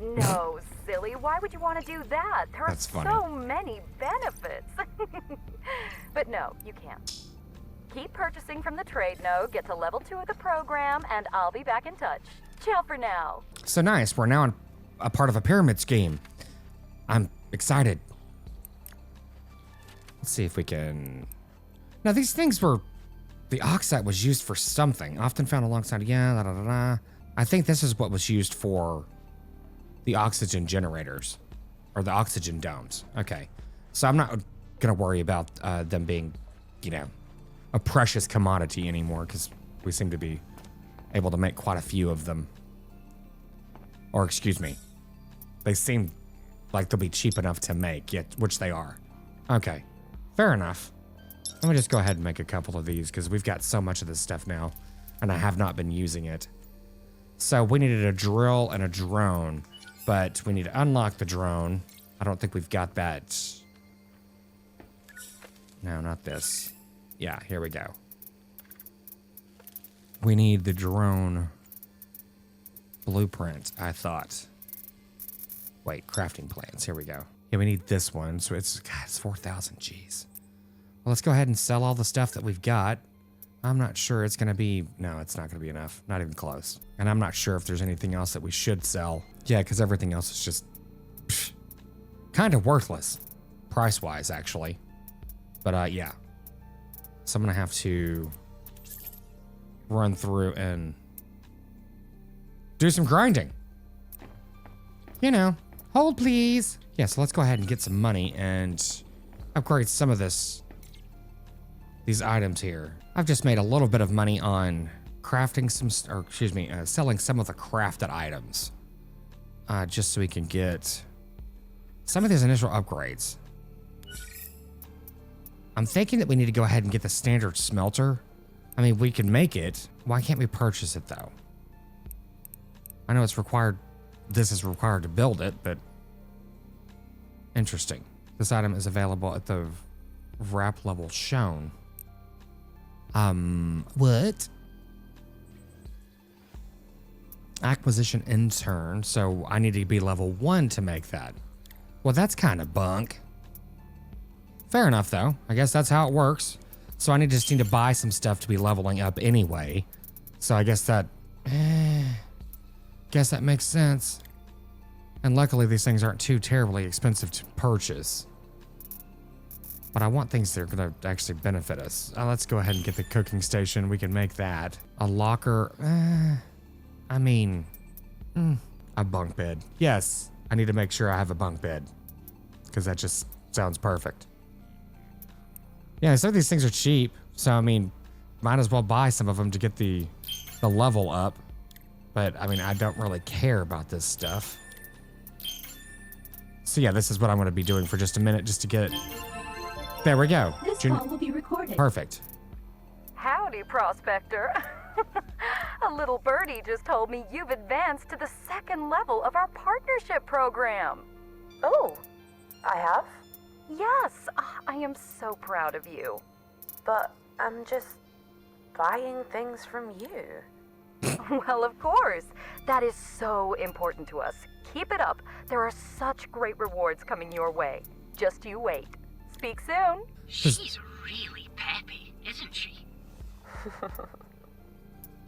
E: No, silly. Why would you want to do that? There
A: That's
E: are
A: funny.
E: so many benefits. But no, you can't. Keep purchasing from the trade node, get to level 2 of the program, and I'll be back in touch. Ciao for now.
A: So nice. We're now a part of a pyramid scheme. I'm excited. Let's see if we can... Now, these things were... The oxide was used for something. Often found alongside... Yeah, I think this is what was used for the oxygen generators. Or the oxygen domes. Okay. So I'm not going to worry about them being, you know, a precious commodity anymore. Because we seem to be able to make quite a few of them. Or, excuse me. They seem like they'll be cheap enough to make, yet, which they are. Okay. Fair enough. Let me just go ahead and make a couple of these because we've got so much of this stuff now and I have not been using it. So we needed a drill and a drone, but we need to unlock the drone. I don't think we've got that. No, not this. Yeah, here we go. We need the drone blueprint, I thought. Wait, crafting plans. Here we go. Yeah, we need this one. So it's 4,000. Jeez. Well, let's go ahead and sell all the stuff that we've got. I'm not sure it's going to be... No, it's not going to be enough. Not even close. And I'm not sure if there's anything else that we should sell. Yeah, because everything else is just... kind of worthless. Price-wise, actually. But, yeah. So I'm going to have to run through and do some grinding. You know. Hold, please. Yeah, so let's go ahead and get some money and upgrade some of these items here. I've just made a little bit of money on crafting selling some of the crafted items. Just so we can get some of these initial upgrades. I'm thinking that we need to go ahead and get the standard smelter. I mean, we can make it. Why can't we purchase it though? I know it's required. This is required to build it, but interesting. This item is available at the wrap level shown. What? Acquisition intern. So I need to be level 1 to make that. Well, that's kind of bunk. Fair enough, though. I guess that's how it works. So I just need to buy some stuff to be leveling up anyway. So I guess that... guess that makes sense. And luckily, these things aren't too terribly expensive to purchase. But I want things that are going to actually benefit us. Let's go ahead and get the cooking station. We can make that. A locker. I mean, a bunk bed. Yes, I need to make sure I have a bunk bed. Because that just sounds perfect. Yeah, some of these things are cheap. So, I mean, might as well buy some of them to get the level up. But, I mean, I don't really care about this stuff. So, yeah, this is what I'm going to be doing for just a minute just to get it. There we go.
D: This call will be recorded.
A: Perfect.
E: Howdy, Prospector. A little birdie just told me you've advanced to the 2nd level of our partnership program.
C: Oh, I have?
E: Yes, I am so proud of you.
C: But I'm just buying things from you.
E: Well, of course. That is so important to us. Keep it up. There are such great rewards coming your way. Just you wait. Speak soon.
B: She's really peppy, isn't she?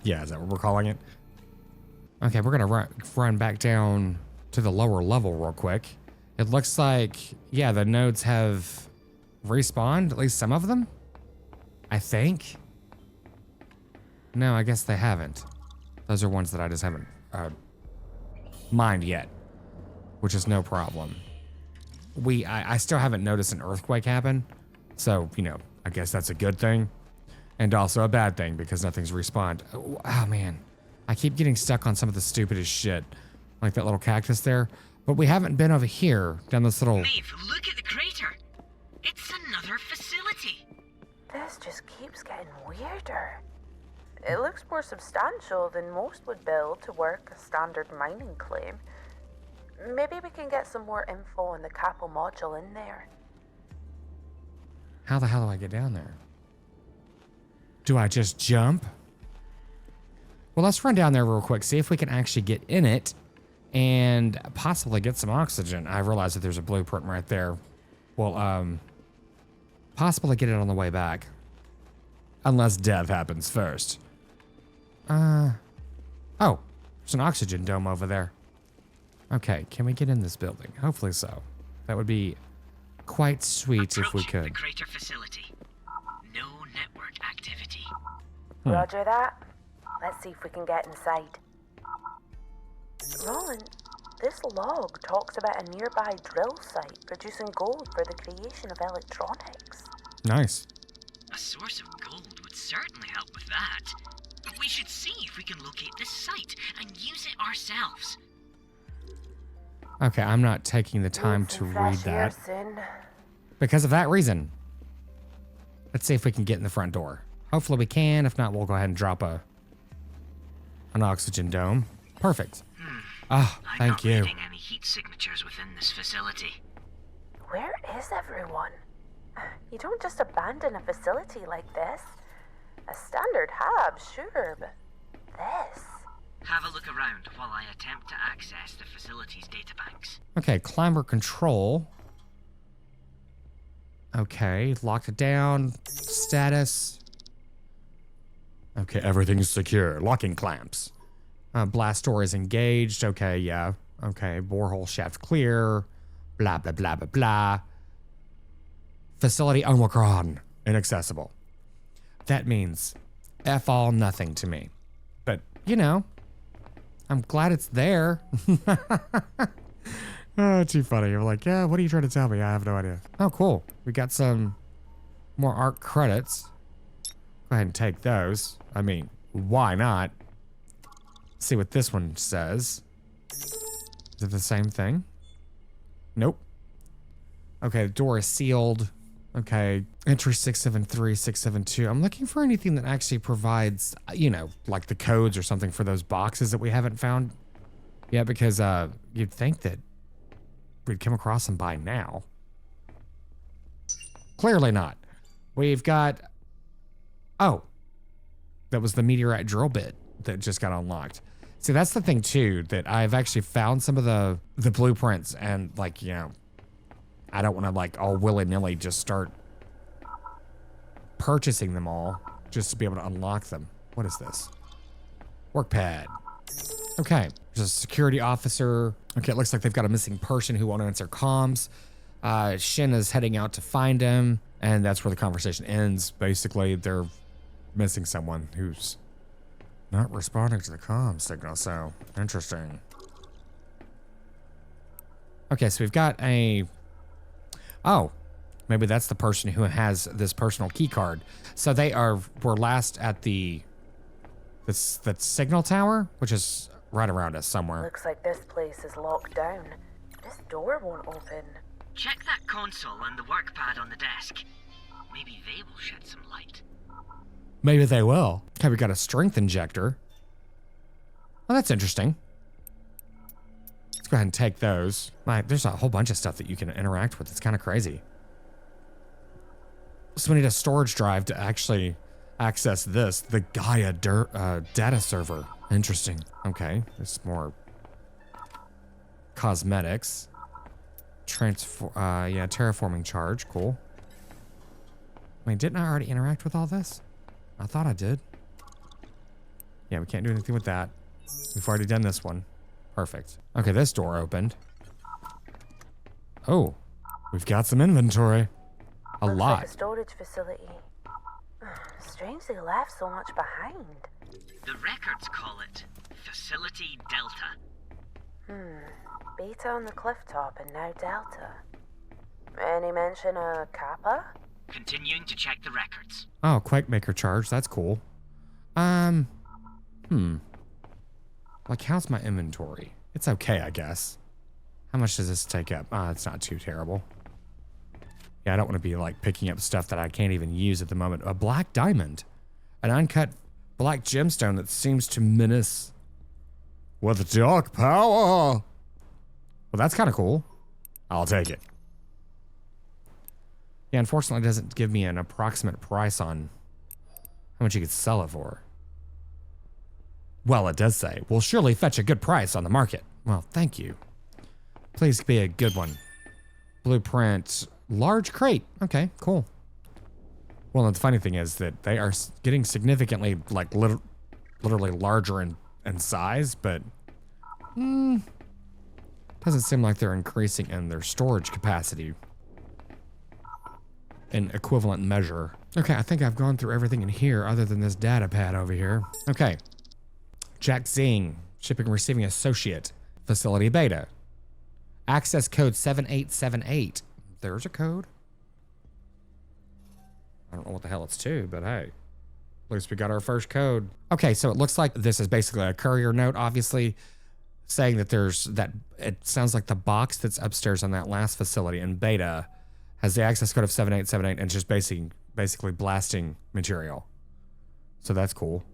A: Yeah, is that what we're calling it? Okay, we're gonna run back down to the lower level real quick. It looks like, yeah, the nodes have respawned, at least some of them, I think. No, I guess they haven't. Those are ones that I just haven't mined yet, which is no problem. I still haven't noticed an earthquake happen, so, you know, I guess that's a good thing. And also a bad thing because nothing's respawned. Oh man, I keep getting stuck on some of the stupidest shit, like that little cactus there. But we haven't been over here down this little.
B: Maeve, look at the crater. It's another facility.
C: This just keeps getting weirder. It looks more substantial than most would build to work a standard mining claim. Maybe we can get some more info on the capo module in there.
A: How the hell do I get down there? Do I just jump? Well, let's run down there real quick, see if we can actually get in it and possibly get some oxygen. I realize that there's a blueprint right there. Well, possibly get it on the way back. Unless death happens first. Oh, there's an oxygen dome over there. Okay, can we get in this building? Hopefully so. That would be quite sweet if we could.
B: The crater facility. No network activity.
C: Roger that. Let's see if we can get inside. Roland, this log talks about a nearby drill site producing gold for the creation of electronics.
A: Nice.
B: A source of gold would certainly help with that. But we should see if we can locate this site and use it ourselves.
A: Okay, I'm not taking the time to read that.
C: Soon.
A: Because of that reason. Let's see if we can get in the front door. Hopefully we can. If not, we'll go ahead and drop an oxygen dome. Perfect. Ah, thank you.
B: I'm not reading any heat signatures within this facility.
C: Where is everyone? You don't just abandon a facility like this. A standard hab, sure, but this...
B: Have a look around while I attempt to access the facility's databanks.
A: Okay, climber control. Okay, locked it down. Status. Okay, everything's secure. Locking clamps. Blast door is engaged. Okay, yeah. Okay, borehole shaft clear. Blah, blah, blah, blah, blah. Facility Omicron. Inaccessible. That means F all nothing to me. But, you know, I'm glad it's there. Oh, too funny. You're like, yeah, what are you trying to tell me? I have no idea. Oh, cool. We got some more ARC credits. Go ahead and take those. I mean, why not? See what this one says. Is it the same thing? Nope. Okay, the door is sealed. Okay, entry 673, 672. I'm looking for anything that actually provides, you know, like the codes or something for those boxes that we haven't found yet, because you'd think that we'd come across them by now. Clearly not. We've got, oh, that was the meteorite drill bit that just got unlocked. See, that's the thing too, that I've actually found some of the blueprints, and like, you know, I don't want to like all willy-nilly just start purchasing them all just to be able to unlock them. What is this? Work pad. Okay, there's a security officer. Okay, it looks like they've got a missing person who won't answer comms. Shin is heading out to find him, and that's where the conversation ends. Basically, they're missing someone who's not responding to the comm signal, so interesting. Okay, so we've got a, oh, maybe that's the person who has this personal key card. So we're last at the signal tower, which is right around us somewhere.
C: Looks like this place is locked down. This door won't open.
B: Check that console and the work pad on the desk. Maybe they will shed some light.
A: Maybe they will. Okay, we got a strength injector. Well, that's interesting. Let's go ahead and take those. There's a whole bunch of stuff that you can interact with. It's kind of crazy. So we need a storage drive to actually access this, the Gaia data server. Interesting. Okay, there's more cosmetics. Terraforming charge. Cool. Wait, didn't I already interact with all this? I thought I did. Yeah, we can't do anything with that. We've already done this one. Perfect. Okay, this door opened. Oh, we've got some inventory.
C: Looks
A: lot.
C: like a storage facility. Strange they left so much behind.
B: The records call it Facility Delta.
C: Beta on the cliff top and now Delta. Any mention of Kappa?
B: Continuing to check the records.
A: Oh, Quakemaker charge. That's cool. Like, how's my inventory? It's okay, I guess. How much does this take up? It's not too terrible. Yeah, I don't want to be, like, picking up stuff that I can't even use at the moment. A black diamond. An uncut black gemstone that seems to menace with dark power. Well, that's kind of cool. I'll take it. Yeah, unfortunately, it doesn't give me an approximate price on how much you could sell it for. Well, it does say, will surely fetch a good price on the market. Well, thank you. Please be a good one. Blueprint, large crate. Okay, cool. Well, and the funny thing is that they are getting significantly, like, literally larger in size, but doesn't seem like they're increasing in their storage capacity in equivalent measure. Okay, I think I've gone through everything in here other than this data pad over here. Okay. Jack Zing, shipping and receiving associate, facility beta. Access code 7878. There's a code. I don't know what the hell it's to, but hey, at least we got our first code. Okay, so it looks like this is basically a courier note, obviously, saying that it sounds like the box that's upstairs on that last facility in beta has the access code of 7878 and just basically blasting material. So that's cool.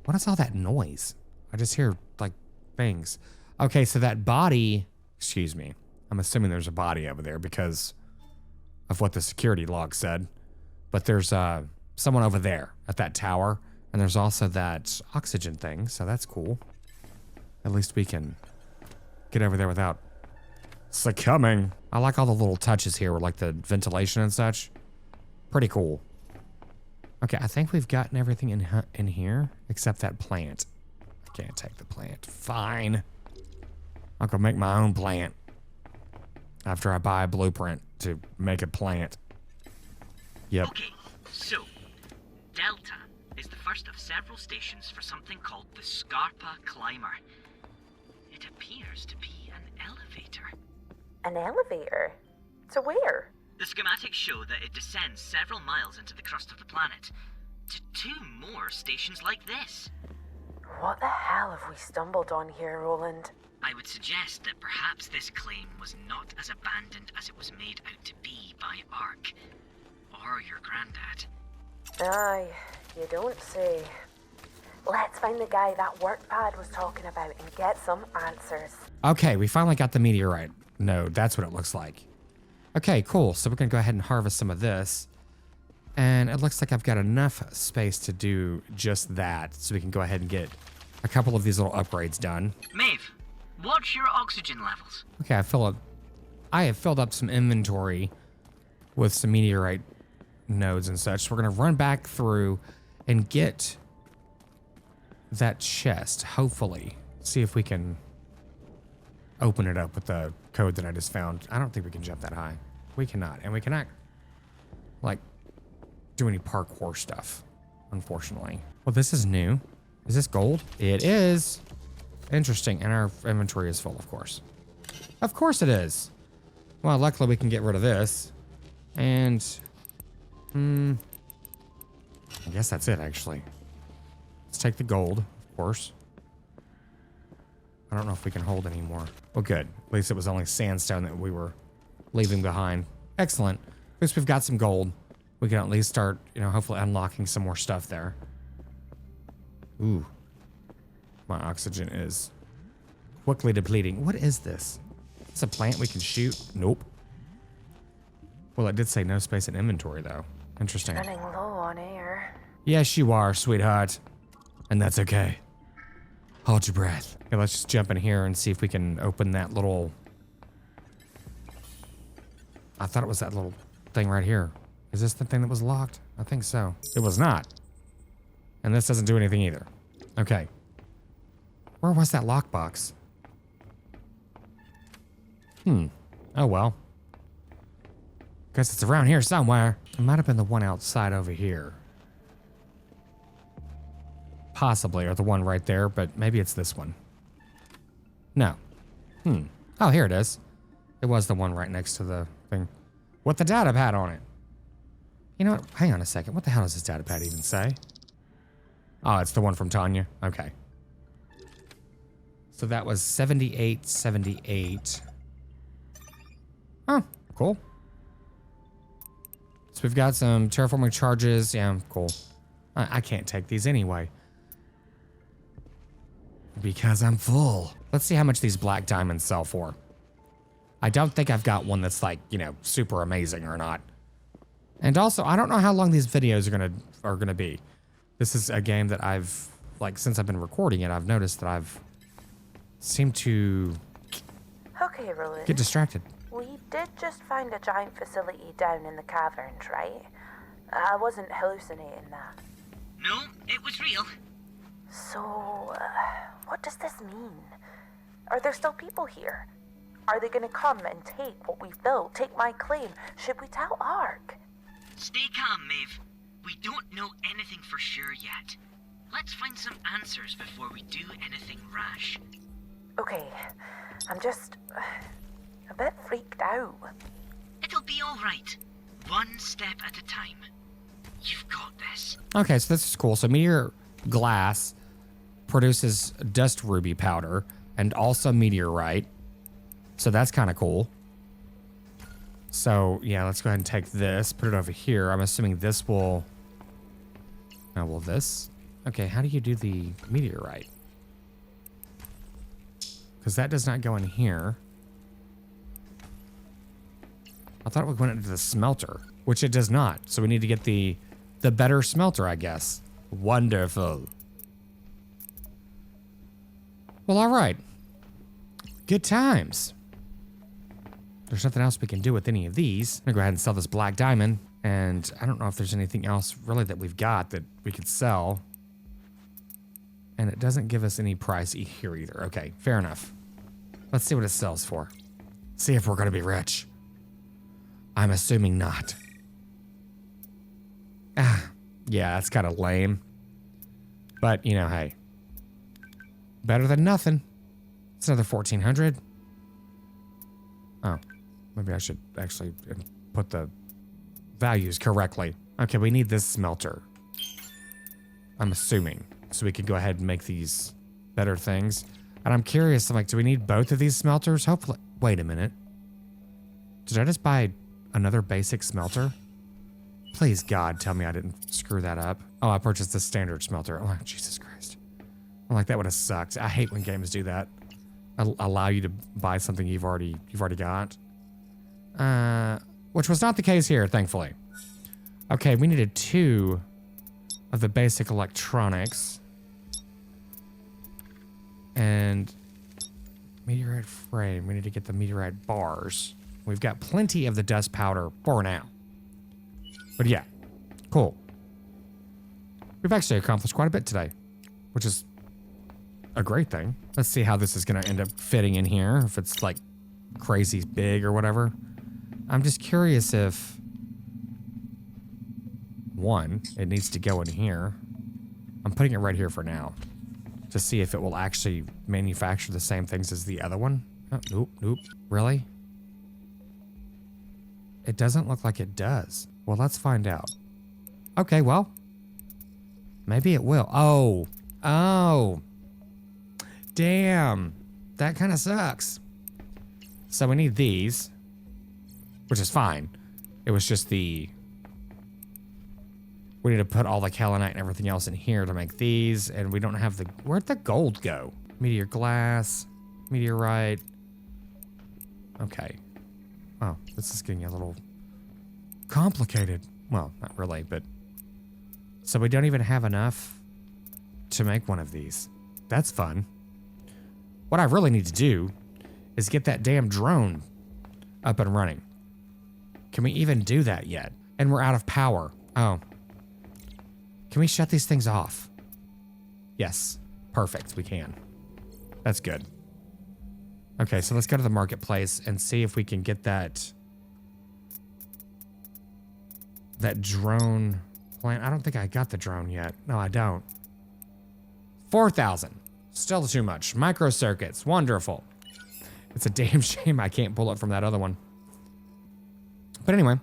A: What is all that noise? I just hear, like, bangs. Okay, so that body, excuse me, I'm assuming there's a body over there because of what the security log said. But there's someone over there at that tower, and there's also that oxygen thing, so that's cool. At least we can get over there without succumbing. I like all the little touches here with, like, the ventilation and such. Pretty cool. Okay, I think we've gotten everything in here except that plant. I can't take the plant. Fine. I'll go make my own plant after I buy a blueprint to make a plant. Yep.
B: Okay, so Delta is the first of several stations for something called the Scarpa Climber. It appears to be an elevator.
C: An elevator? To where?
B: The schematics show that it descends several miles into the crust of the planet to 2 more stations like this.
C: What the hell have we stumbled on here, Roland?
B: I would suggest that perhaps this claim was not as abandoned as it was made out to be by Ark, or your granddad.
C: Aye, you don't say. Let's find the guy that workpad was talking about and get some answers.
A: Okay, we finally got the meteorite node. That's what it looks like. Okay, cool. So we're gonna go ahead and harvest some of this. And it looks like I've got enough space to do just that. So we can go ahead and get a couple of these little upgrades done.
B: Maeve, watch your oxygen levels.
A: Okay, I have filled up some inventory with some meteorite nodes and such. So we're gonna run back through and get that chest, hopefully. See if we can open it up with the code that I just found. I don't think we can jump that high. We cannot. And we cannot, like, do any parkour stuff, unfortunately. Well, this is new. Is this gold? It is. Interesting. And our inventory is full, of course. Of course it is. Well, luckily we can get rid of this. And, I guess that's it, actually. Let's take the gold, of course. I don't know if we can hold any more. Well, good. At least it was only sandstone that we were leaving behind. Excellent. At least we've got some gold. We can at least start, hopefully unlocking some more stuff there. Ooh. My oxygen is quickly depleting. What is this? Is this a plant we can shoot? Nope. Well, it did say no space in inventory, though. Interesting.
C: Running low on air.
A: Yes, you are, sweetheart. And that's okay. Hold your breath. Okay, let's just jump in here and see if we can open that little... I thought it was that little thing right here. Is this the thing that was locked? I think so. It was not. And this doesn't do anything either. Okay. Where was that lockbox? Oh well. Guess it's around here somewhere. It might have been the one outside over here. Possibly, or the one right there, but maybe it's this one. No. Oh, here it is. It was the one right next to the thing. With the data pad on it. You know what? Hang on a second. What the hell does this data pad even say? Oh, it's the one from Tanya. Okay. So that was 7878. Oh, cool. So we've got some terraforming charges. Yeah, cool. I can't take these anyway. Because I'm full. Let's see how much these black diamonds sell for. I don't think I've got one that's like, super amazing or not. And also, I don't know how long these videos are gonna be. This is a game that I've, since I've been recording it, I've noticed that I've seemed to
C: Okay, Roland.
A: get distracted.
C: We did just find a giant facility down in the caverns, right? I wasn't hallucinating that.
B: No, it was real.
C: So, what does this mean? Are there still people here? Are they gonna come and take what we've built, take my claim? Should we tell Ark?
B: Stay calm, Maeve. We don't know anything for sure yet. Let's find some answers before we do anything rash.
C: Okay, I'm just a bit freaked out.
B: It'll be all right. One step at a time. You've got this.
A: Okay, so this is cool. So meteor glass produces dust ruby powder and also meteorite. So that's kind of cool. So yeah, let's go ahead and take this, put it over here. I'm assuming this will... Oh, well this? Okay, how do you do the meteorite? Because that does not go in here. I thought it went into the smelter, which it does not. So we need to get the better smelter, I guess. Wonderful. Well, all right. Good times. There's nothing else we can do with any of these. I'm gonna go ahead and sell this black diamond. And I don't know if there's anything else really that we've got that we could sell. And it doesn't give us any price here either. Okay, fair enough. Let's see what it sells for. See if we're gonna be rich. I'm assuming not. Yeah, that's kind of lame. But, hey. Better than nothing. It's another 1,400. Oh, maybe I should actually put the values correctly. Okay, we need this smelter. I'm assuming. So we can go ahead and make these better things. And I'm curious, I'm like, do we need both of these smelters? Hopefully. Wait a minute. Did I just buy another basic smelter? Please, God, tell me I didn't screw that up. Oh, I purchased the standard smelter. Oh, Jesus Christ. I'm like, that would have sucked. I hate when games do that. Allow you to buy something you've already got. Which was not the case here, thankfully. Okay, we needed 2 of the basic electronics. And meteorite frame. We need to get the meteorite bars. We've got plenty of the dust powder for now. But yeah, cool. We've actually accomplished quite a bit today, which is a great thing. Let's see how this is going to end up fitting in here, if it's like crazy big or whatever. I'm just curious if, one, it needs to go in here. I'm putting it right here for now to see if it will actually manufacture the same things as the other one. Oh, nope, nope. Really? It doesn't look like it does. Well, let's find out. Okay, well, maybe it will. Oh, damn. That kind of sucks. So we need these, which is fine. It was just we need to put all the kaolinite and everything else in here to make these, and we don't have where'd the gold go? Meteor glass, meteorite. Okay. Oh, this is getting a little complicated. Well, not really, but... So we don't even have enough to make one of these. That's fun. What I really need to do is get that damn drone up and running. Can we even do that yet? And we're out of power. Oh. Can we shut these things off? Yes. Perfect. We can. That's good. Okay, so let's go to the marketplace and see if we can get that drone plan. I don't think I got the drone yet. No, I don't. 4,000. Still too much. Microcircuits. Wonderful. It's a damn shame I can't pull it from that other one. But anyway,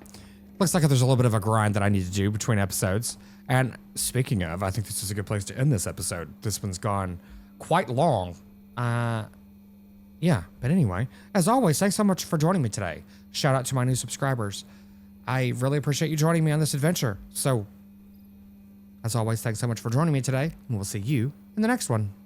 A: looks like there's a little bit of a grind that I need to do between episodes. And speaking of, I think this is a good place to end this episode. This one's gone quite long. Yeah, but anyway, as always, thanks so much for joining me today. Shout out to my new subscribers. I really appreciate you joining me on this adventure. So, as always, thanks so much for joining me today, and we'll see you in the next one.